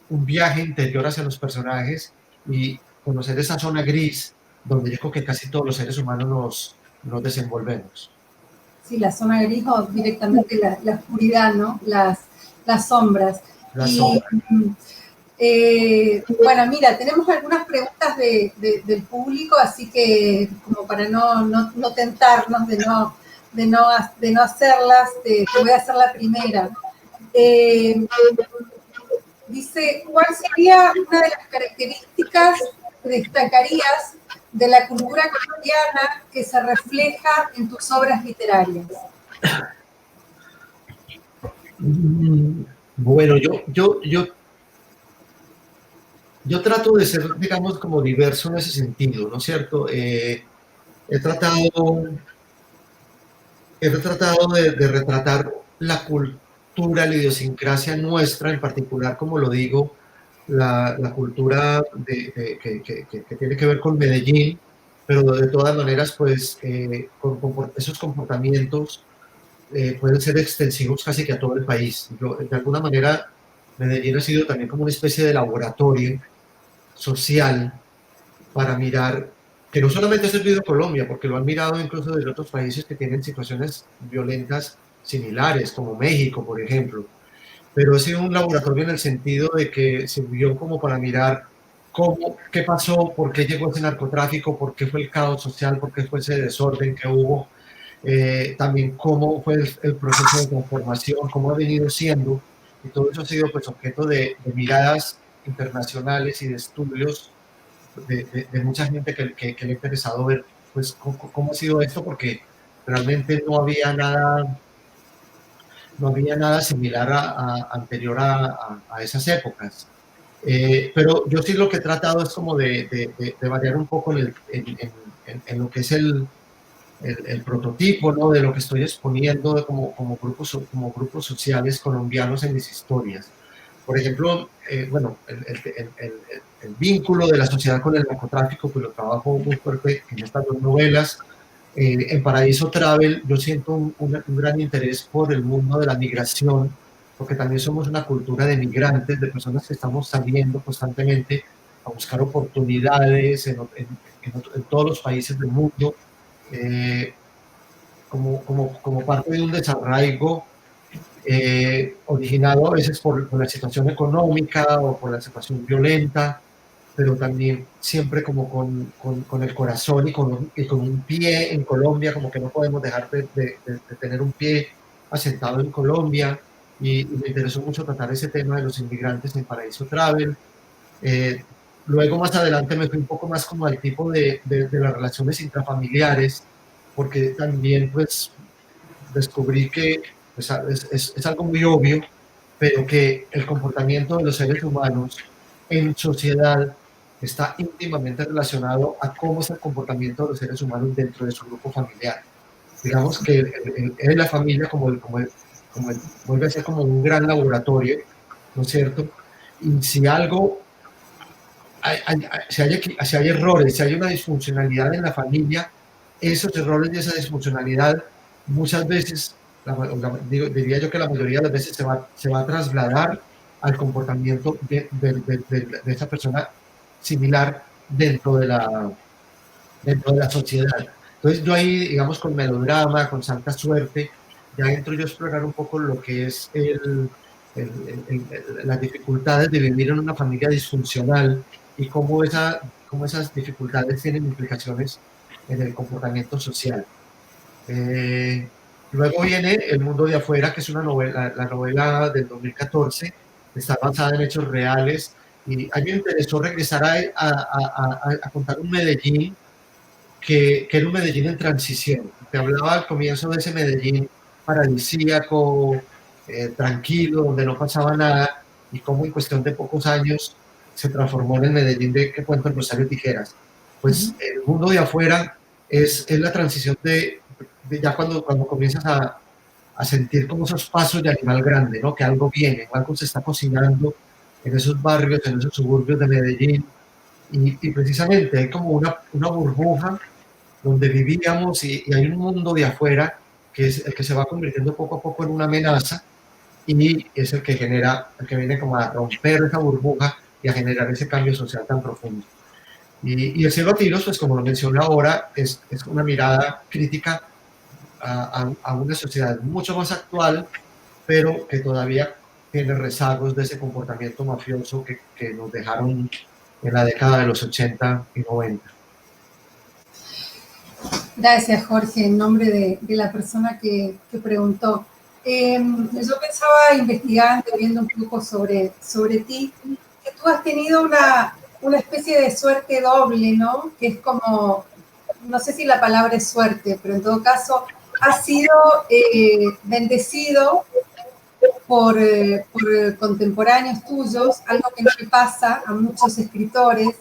un viaje interior hacia los personajes y conocer esa zona gris donde yo creo que casi todos los seres humanos nos desenvolvemos. Sí, la zona gris, o directamente la oscuridad, ¿no? Las sombras. Bueno, mira, tenemos algunas preguntas del público, así que como para no tentarnos de no hacerlas, te voy a hacer la primera. Dice, ¿cuál sería una de las características que destacarías de la cultura colombiana que se refleja en tus obras literarias? Bueno, yo trato de ser, digamos, como diverso en ese sentido, ¿no es cierto? He tratado de retratar la cultura, la idiosincrasia nuestra, en particular, como lo digo, la cultura que tiene que ver con Medellín, pero de todas maneras, pues, esos comportamientos pueden ser extensivos casi que a todo el país. De alguna manera, Medellín ha sido también como una especie de laboratorio social para mirar, que no solamente ha servido Colombia, porque lo han mirado incluso desde otros países que tienen situaciones violentas similares, como México, por ejemplo. Pero ha sido un laboratorio en el sentido de que sirvió como para mirar qué pasó, por qué llegó ese narcotráfico, por qué fue el caos social, por qué fue ese desorden que hubo, también cómo fue el proceso de transformación, cómo ha venido siendo, y todo eso ha sido pues objeto de miradas internacionales y de estudios de mucha gente que le ha interesado ver pues cómo ha sido esto, porque realmente no había nada similar anterior a esas épocas. Pero yo sí lo que he tratado es como de variar un poco en lo que es el prototipo, ¿no?, de lo que estoy exponiendo como grupos sociales colombianos en mis historias. Por ejemplo, bueno, el vínculo de la sociedad con el narcotráfico, pues lo trabajo muy fuerte en estas dos novelas. En Paraíso Travel yo siento un gran interés por el mundo de la migración, porque también somos una cultura de migrantes, de personas que estamos saliendo constantemente a buscar oportunidades en todos los países del mundo, como parte de un desarraigo originado a veces por la situación económica o por la situación violenta, pero también siempre como con el corazón y con un pie en Colombia, como que no podemos dejar de tener un pie asentado en Colombia, y me interesó mucho tratar ese tema de los inmigrantes en Paraíso Travel. Luego más adelante me fui un poco más como al tipo de las relaciones intrafamiliares, porque también pues descubrí que pues, es algo muy obvio, pero que el comportamiento de los seres humanos en sociedad está íntimamente relacionado a cómo es el comportamiento de los seres humanos dentro de su grupo familiar. Digamos que la familia vuelve a ser como un gran laboratorio, ¿no es cierto? Y si algo, si hay errores, si hay una disfuncionalidad en la familia, esos errores y esa disfuncionalidad muchas veces, diría yo que la mayoría de las veces se va a trasladar al comportamiento de esa persona similar dentro de la sociedad. Entonces yo ahí, digamos, con melodrama, con Santa Suerte, ya entro yo a explorar un poco lo que es las dificultades de vivir en una familia disfuncional y cómo esas dificultades tienen implicaciones en el comportamiento social. Luego viene El mundo de afuera, que es una novela, la novela del 2014, está basada en hechos reales, y a mí me interesó regresar a contar un Medellín que era un Medellín en transición. Te hablaba al comienzo de ese Medellín paradisíaco, tranquilo, donde no pasaba nada, y cómo en cuestión de pocos años se transformó en el Medellín de que cuento en Rosario Tijeras. Pues El mundo de afuera es la transición de ya cuando comienzas a sentir como esos pasos de animal grande, ¿no? Que algo viene, algo se está cocinando en esos barrios, en esos suburbios de Medellín, y precisamente hay como una burbuja donde vivíamos, y hay un mundo de afuera que es el que se va convirtiendo poco a poco en una amenaza, y es el que viene como a romper esa burbuja y a generar ese cambio social tan profundo. Y El cielo a tiros, pues como lo mencioné ahora, es una mirada crítica a una sociedad mucho más actual, pero que todavía tiene rezagos de ese comportamiento mafioso que nos dejaron en la década de los 80 y 90. Gracias, Jorge, en nombre de la persona que preguntó. Yo pensaba investigando, viendo un poco sobre ti, que tú has tenido una especie de suerte doble, ¿no? Que es como, no sé si la palabra es suerte, pero en todo caso, has sido bendecido por contemporáneos tuyos, algo que no le pasa a muchos escritores.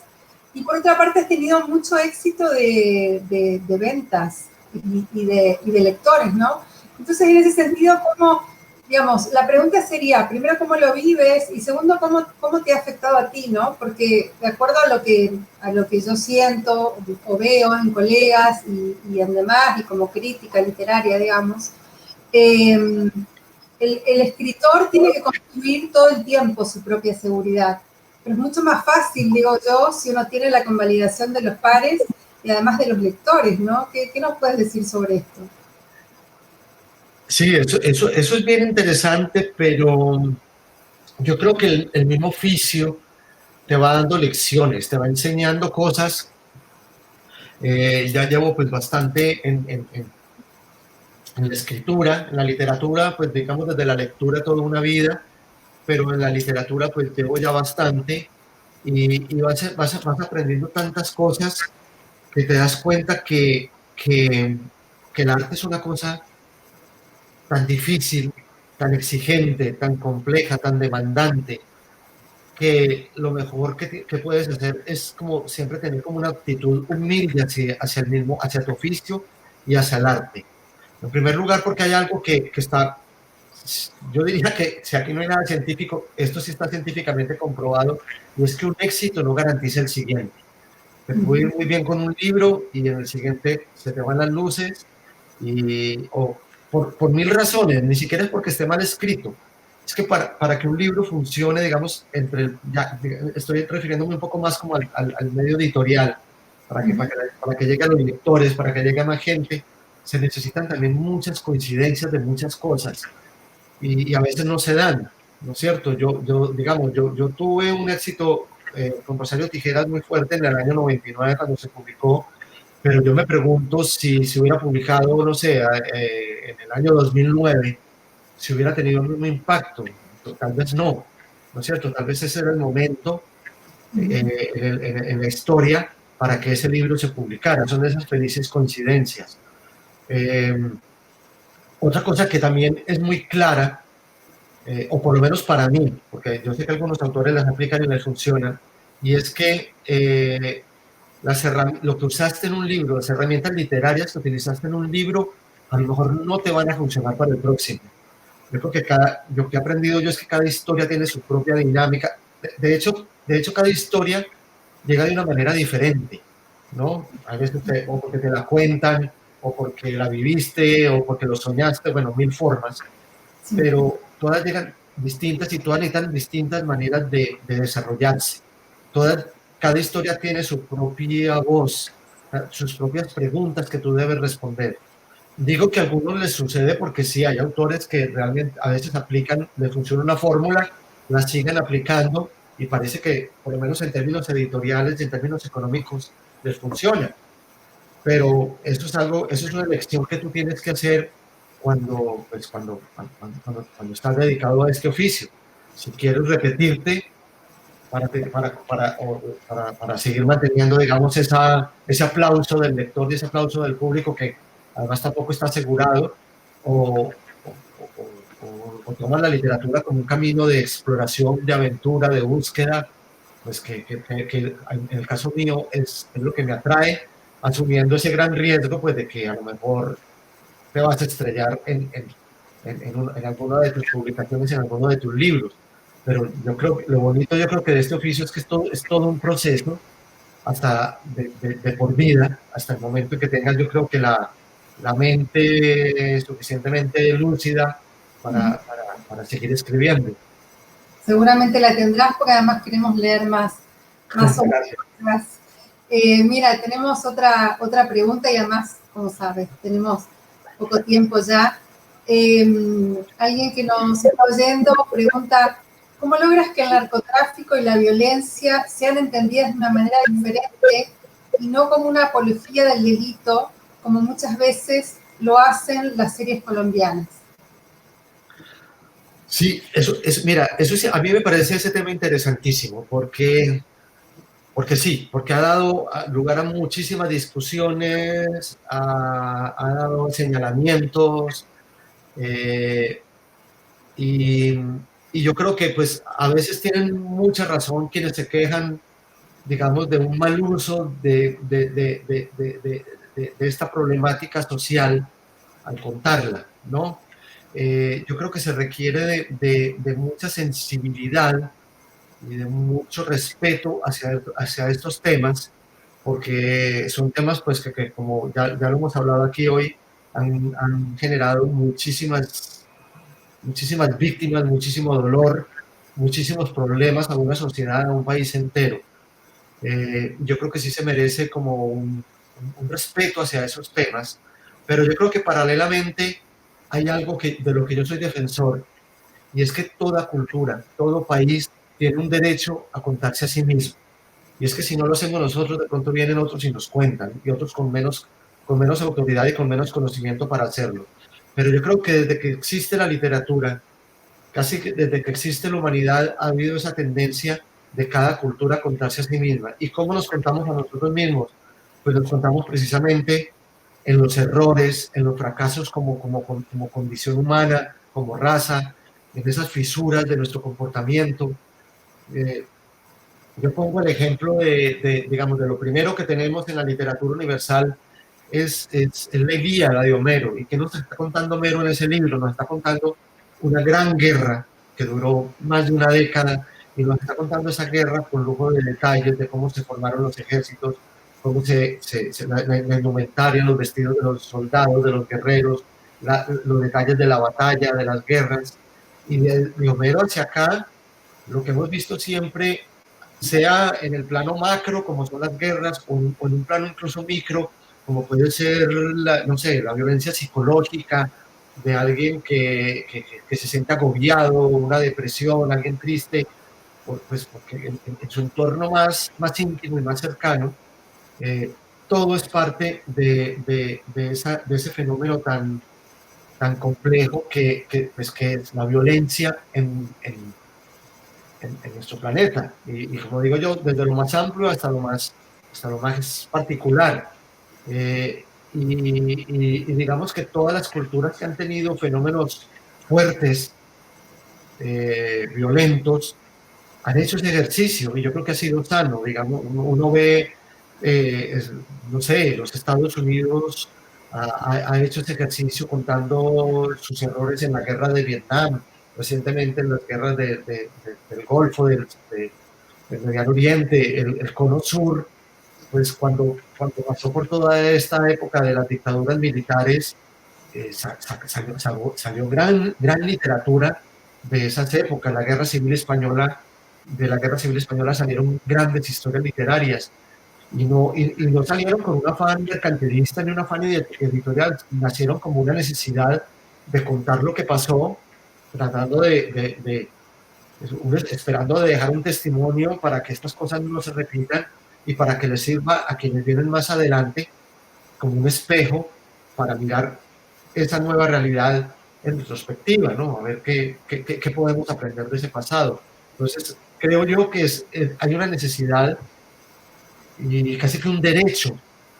Y por otra parte has tenido mucho éxito de ventas y de lectores, ¿no? Entonces, en ese sentido, ¿cómo, digamos, la pregunta sería, primero, ¿cómo lo vives? Y segundo, ¿cómo te ha afectado a ti, ¿no? Porque de acuerdo a lo que yo siento o veo en colegas y en demás, y como crítica literaria, digamos, el escritor tiene que construir todo el tiempo su propia seguridad. Pero es mucho más fácil, digo yo, si uno tiene la convalidación de los pares y además de los lectores, ¿no? ¿Qué nos puedes decir sobre esto? Sí, eso es bien interesante, pero yo creo que el mismo oficio te va dando lecciones, te va enseñando cosas. Ya llevo pues bastante en la escritura, en la literatura, pues digamos desde la lectura toda una vida, pero en la literatura pues llevo ya bastante, y vas aprendiendo tantas cosas que te das cuenta que el arte es una cosa tan difícil, tan exigente, tan compleja, tan demandante, que lo mejor que puedes hacer es como siempre tener como una actitud humilde hacia tu oficio y hacia el arte. En primer lugar, porque hay algo que está, yo diría que si aquí no hay nada científico, esto sí está científicamente comprobado, y es que un éxito no garantiza el siguiente. Te puede ir muy bien con un libro y en el siguiente se te van las luces, o por mil razones, ni siquiera es porque esté mal escrito. Es que para que un libro funcione, digamos, estoy refiriéndome un poco más como al medio editorial, para que llegue a los lectores, para que llegue a más gente, se necesitan también muchas coincidencias de muchas cosas. y a veces no se dan, ¿no es cierto? Yo tuve un éxito con Rosario Tijeras muy fuerte en el año 99 cuando se publicó, pero yo me pregunto si se hubiera publicado, no sé, en el año 2009, si hubiera tenido el mismo impacto. Tal vez no, ¿no es cierto? Tal vez ese era el momento en la historia para que ese libro se publicara. Son esas felices coincidencias. Otra cosa que también es muy clara, o por lo menos para mí, porque yo sé que algunos autores las aplican y les funcionan, y es que lo que usaste en un libro, las herramientas literarias que utilizaste en un libro, a lo mejor no te van a funcionar para el próximo. Yo creo que lo que he aprendido yo es que cada historia tiene su propia dinámica. De hecho, cada historia llega de una manera diferente, ¿no? A veces o porque te la cuentan, o porque la viviste, o porque lo soñaste, bueno, mil formas, sí. Pero todas llegan distintas y todas necesitan distintas maneras de desarrollarse. Cada historia tiene su propia voz, sus propias preguntas que tú debes responder. Digo que a algunos les sucede porque sí, hay autores que realmente a veces aplican, les funciona una fórmula, la siguen aplicando y parece que, por lo menos en términos editoriales y en términos económicos, les funciona. Pero eso es una elección que tú tienes que hacer cuando estás dedicado a este oficio. Si quieres repetirte para seguir manteniendo, digamos, ese aplauso del lector y ese aplauso del público que además tampoco está asegurado, o tomas la literatura como un camino de exploración, de aventura, de búsqueda, pues que en el caso mío es lo que me atrae, asumiendo ese gran riesgo, pues de que a lo mejor te vas a estrellar en alguna de tus publicaciones, en alguno de tus libros. Pero yo creo, lo bonito yo creo que de este oficio es que es todo un proceso hasta de por vida, hasta el momento en que tengas, yo creo que la mente suficientemente lúcida para seguir escribiendo. Seguramente la tendrás porque además queremos leer más obras. Mira, tenemos otra pregunta y además, como sabes, tenemos poco tiempo ya. Alguien que nos está oyendo pregunta, ¿cómo logras que el narcotráfico y la violencia sean entendidas de una manera diferente y no como una apología del delito, como muchas veces lo hacen las series colombianas? Sí, mira, a mí me parece ese tema interesantísimo, porque ha dado lugar a muchísimas discusiones, ha dado señalamientos, y yo creo que pues a veces tienen mucha razón quienes se quejan, digamos, de un mal uso de esta problemática social al contarla, ¿no? Yo creo que se requiere de mucha sensibilidad y de mucho respeto hacia estos temas, porque son temas pues que como ya lo hemos hablado aquí hoy, han generado muchísimas víctimas, muchísimo dolor, muchísimos problemas a una sociedad, a un país entero. Yo creo que sí se merece como un respeto hacia esos temas, pero yo creo que paralelamente hay algo de lo que yo soy defensor, y es que toda cultura, todo país tiene un derecho a contarse a sí mismo. Y es que si no lo hacemos nosotros, de pronto vienen otros y nos cuentan, y otros con menos autoridad y con menos conocimiento para hacerlo. Pero yo creo que desde que existe la literatura, casi que desde que existe la humanidad, ha habido esa tendencia de cada cultura a contarse a sí misma. ¿Y cómo nos contamos a nosotros mismos? Pues nos contamos precisamente en los errores, en los fracasos como condición humana, como raza, en esas fisuras de nuestro comportamiento. Yo pongo el ejemplo digamos, de lo primero que tenemos en la literatura universal es la Ilíada de Homero. ¿Y qué nos está contando Homero en ese libro? Nos está contando una gran guerra que duró más de una década y nos está contando esa guerra con lujo de detalles de cómo se formaron los ejércitos, cómo la indumentaria, los vestidos de los soldados, de los guerreros, los detalles de la batalla, de las guerras. Y de Homero hacia acá, lo que hemos visto siempre, sea en el plano macro, como son las guerras, o en un plano incluso micro, como puede ser, la violencia psicológica, de alguien que se siente agobiado, una depresión, alguien triste, pues porque en su entorno más íntimo y más cercano, todo es parte de ese fenómeno tan complejo pues, que es la violencia en nuestro planeta. Y como digo yo, desde lo más amplio hasta lo más particular. Y digamos que todas las culturas que han tenido fenómenos fuertes, violentos, han hecho ese ejercicio y yo creo que ha sido sano. Digamos, uno ve, no sé, los Estados Unidos ha hecho ese ejercicio contando sus errores en la guerra de Vietnam, recientemente en las guerras del Golfo, del Mediano Oriente, el Cono Sur. Pues cuando pasó por toda esta época de las dictaduras militares, salió gran literatura de esas épocas. De la Guerra Civil Española salieron grandes historias literarias y no salieron con un afán mercantilista ni un afán editorial, nacieron como una necesidad de contar lo que pasó, tratando esperando de dejar un testimonio para que estas cosas no se repitan y para que les sirva a quienes vienen más adelante como un espejo para mirar esa nueva realidad en retrospectiva, ¿no? A ver qué podemos aprender de ese pasado. Entonces, creo yo que hay una necesidad y casi que un derecho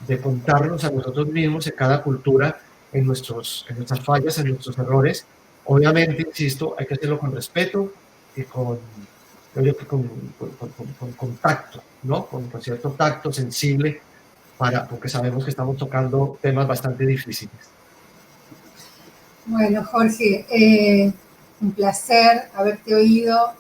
de contarnos a nosotros mismos en cada cultura, en nuestras fallas, en nuestros errores. Obviamente, insisto, hay que hacerlo con respeto y con tacto, ¿no? Con cierto tacto sensible, porque sabemos que estamos tocando temas bastante difíciles. Bueno, Jorge, un placer haberte oído.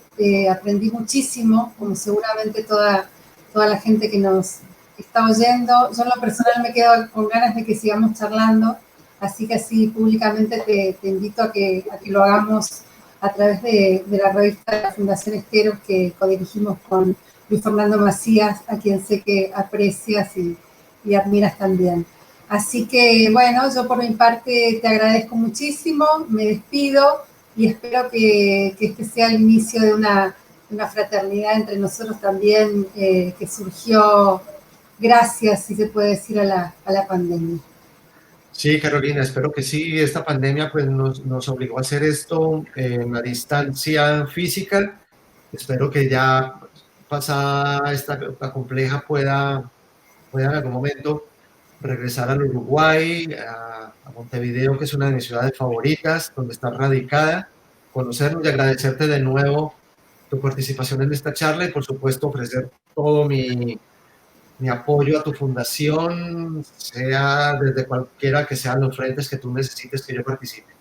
Aprendí muchísimo, como seguramente toda la gente que nos está oyendo. Yo en lo personal me quedo con ganas de que sigamos charlando, así que así públicamente te invito a que lo hagamos a través de la revista de la Fundación Esteros que codirigimos con Luis Fernando Macías, a quien sé que aprecias y admiras también. Así que, bueno, yo por mi parte te agradezco muchísimo, me despido y espero que este sea el inicio de una fraternidad entre nosotros también que surgió gracias, si se puede decir, a la pandemia. Sí, Carolina, espero que sí. Esta pandemia pues, nos obligó a hacer esto en la distancia física. Espero que ya pasada esta época compleja pueda en algún momento regresar al Uruguay, a Montevideo, que es una de mis ciudades favoritas, donde está radicada, conocernos y agradecerte de nuevo tu participación en esta charla y por supuesto ofrecer todo mi apoyo a tu fundación, sea desde cualquiera que sean los frentes que tú necesites que yo participe.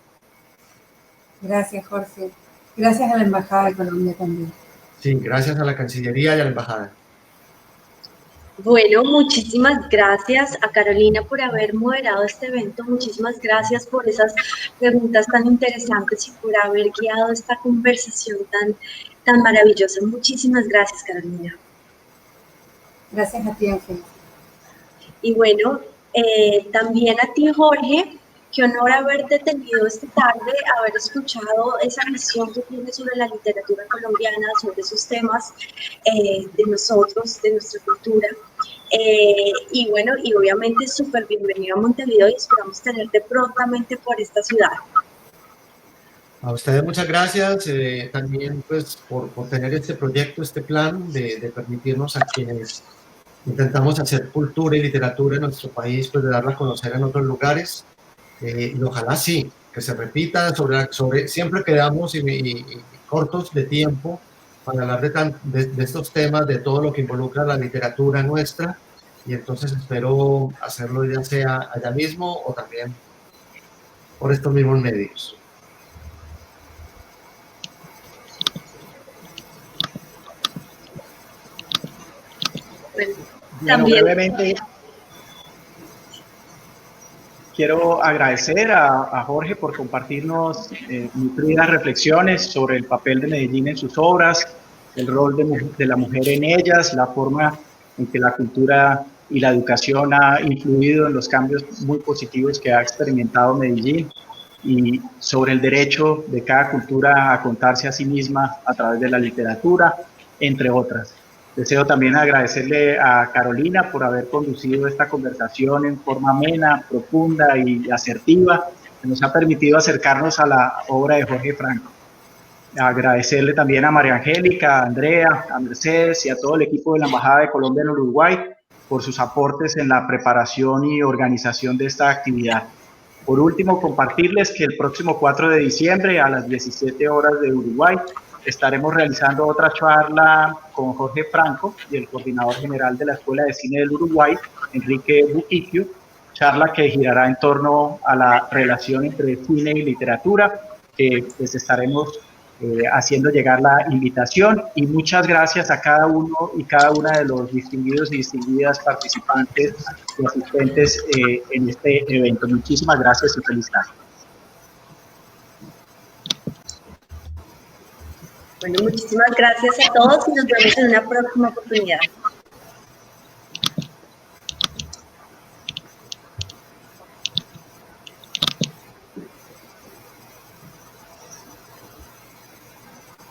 Gracias, Jorge. Gracias a la Embajada de Colombia también. Sí, gracias a la Cancillería y a la Embajada. Bueno, muchísimas gracias a Carolina por haber moderado este evento, muchísimas gracias por esas preguntas tan interesantes y por haber guiado esta conversación tan maravillosa. Muchísimas gracias, Carolina. Gracias a ti, Ángel. Y bueno, también a ti, Jorge, qué honor haberte tenido esta tarde, haber escuchado esa visión que tienes sobre la literatura colombiana, sobre esos temas de nosotros, de nuestra cultura. Y bueno, y obviamente súper bienvenido a Montevideo y esperamos tenerte prontamente por esta ciudad. A ustedes muchas gracias también pues por tener este proyecto, este plan de permitirnos a quienes intentamos hacer cultura y literatura en nuestro país, pues de darla a conocer en otros lugares. Y ojalá sí, que se repita, siempre quedamos y cortos de tiempo para hablar de estos temas, de todo lo que involucra la literatura nuestra, y entonces espero hacerlo ya sea allá mismo o también por estos mismos medios. Bueno, también brevemente quiero agradecer a Jorge por compartirnos nutridas reflexiones sobre el papel de Medellín en sus obras, el rol de la mujer en ellas, la forma en que la cultura y la educación ha influido en los cambios muy positivos que ha experimentado Medellín. y sobre el derecho de cada cultura a contarse a sí misma a través de la literatura, entre otras. Deseo también agradecerle a Carolina por haber conducido esta conversación en forma amena, profunda y asertiva, que nos ha permitido acercarnos a la obra de Jorge Franco. Agradecerle también a María Angélica, a Andrea, a Mercedes y a todo el equipo de la Embajada de Colombia en Uruguay por sus aportes en la preparación y organización de esta actividad. Por último, compartirles que el próximo 4 de diciembre a las 17 horas de Uruguay estaremos realizando otra charla con Jorge Franco y el coordinador general de la Escuela de Cine del Uruguay, Enrique Buquiquio, charla que girará en torno a la relación entre cine y literatura, que pues estaremos haciendo llegar la invitación, y muchas gracias a cada uno y cada una de los distinguidos y distinguidas participantes y asistentes en este evento. Muchísimas gracias y feliz tarde. Bueno, muchísimas gracias a todos y nos vemos en una próxima oportunidad.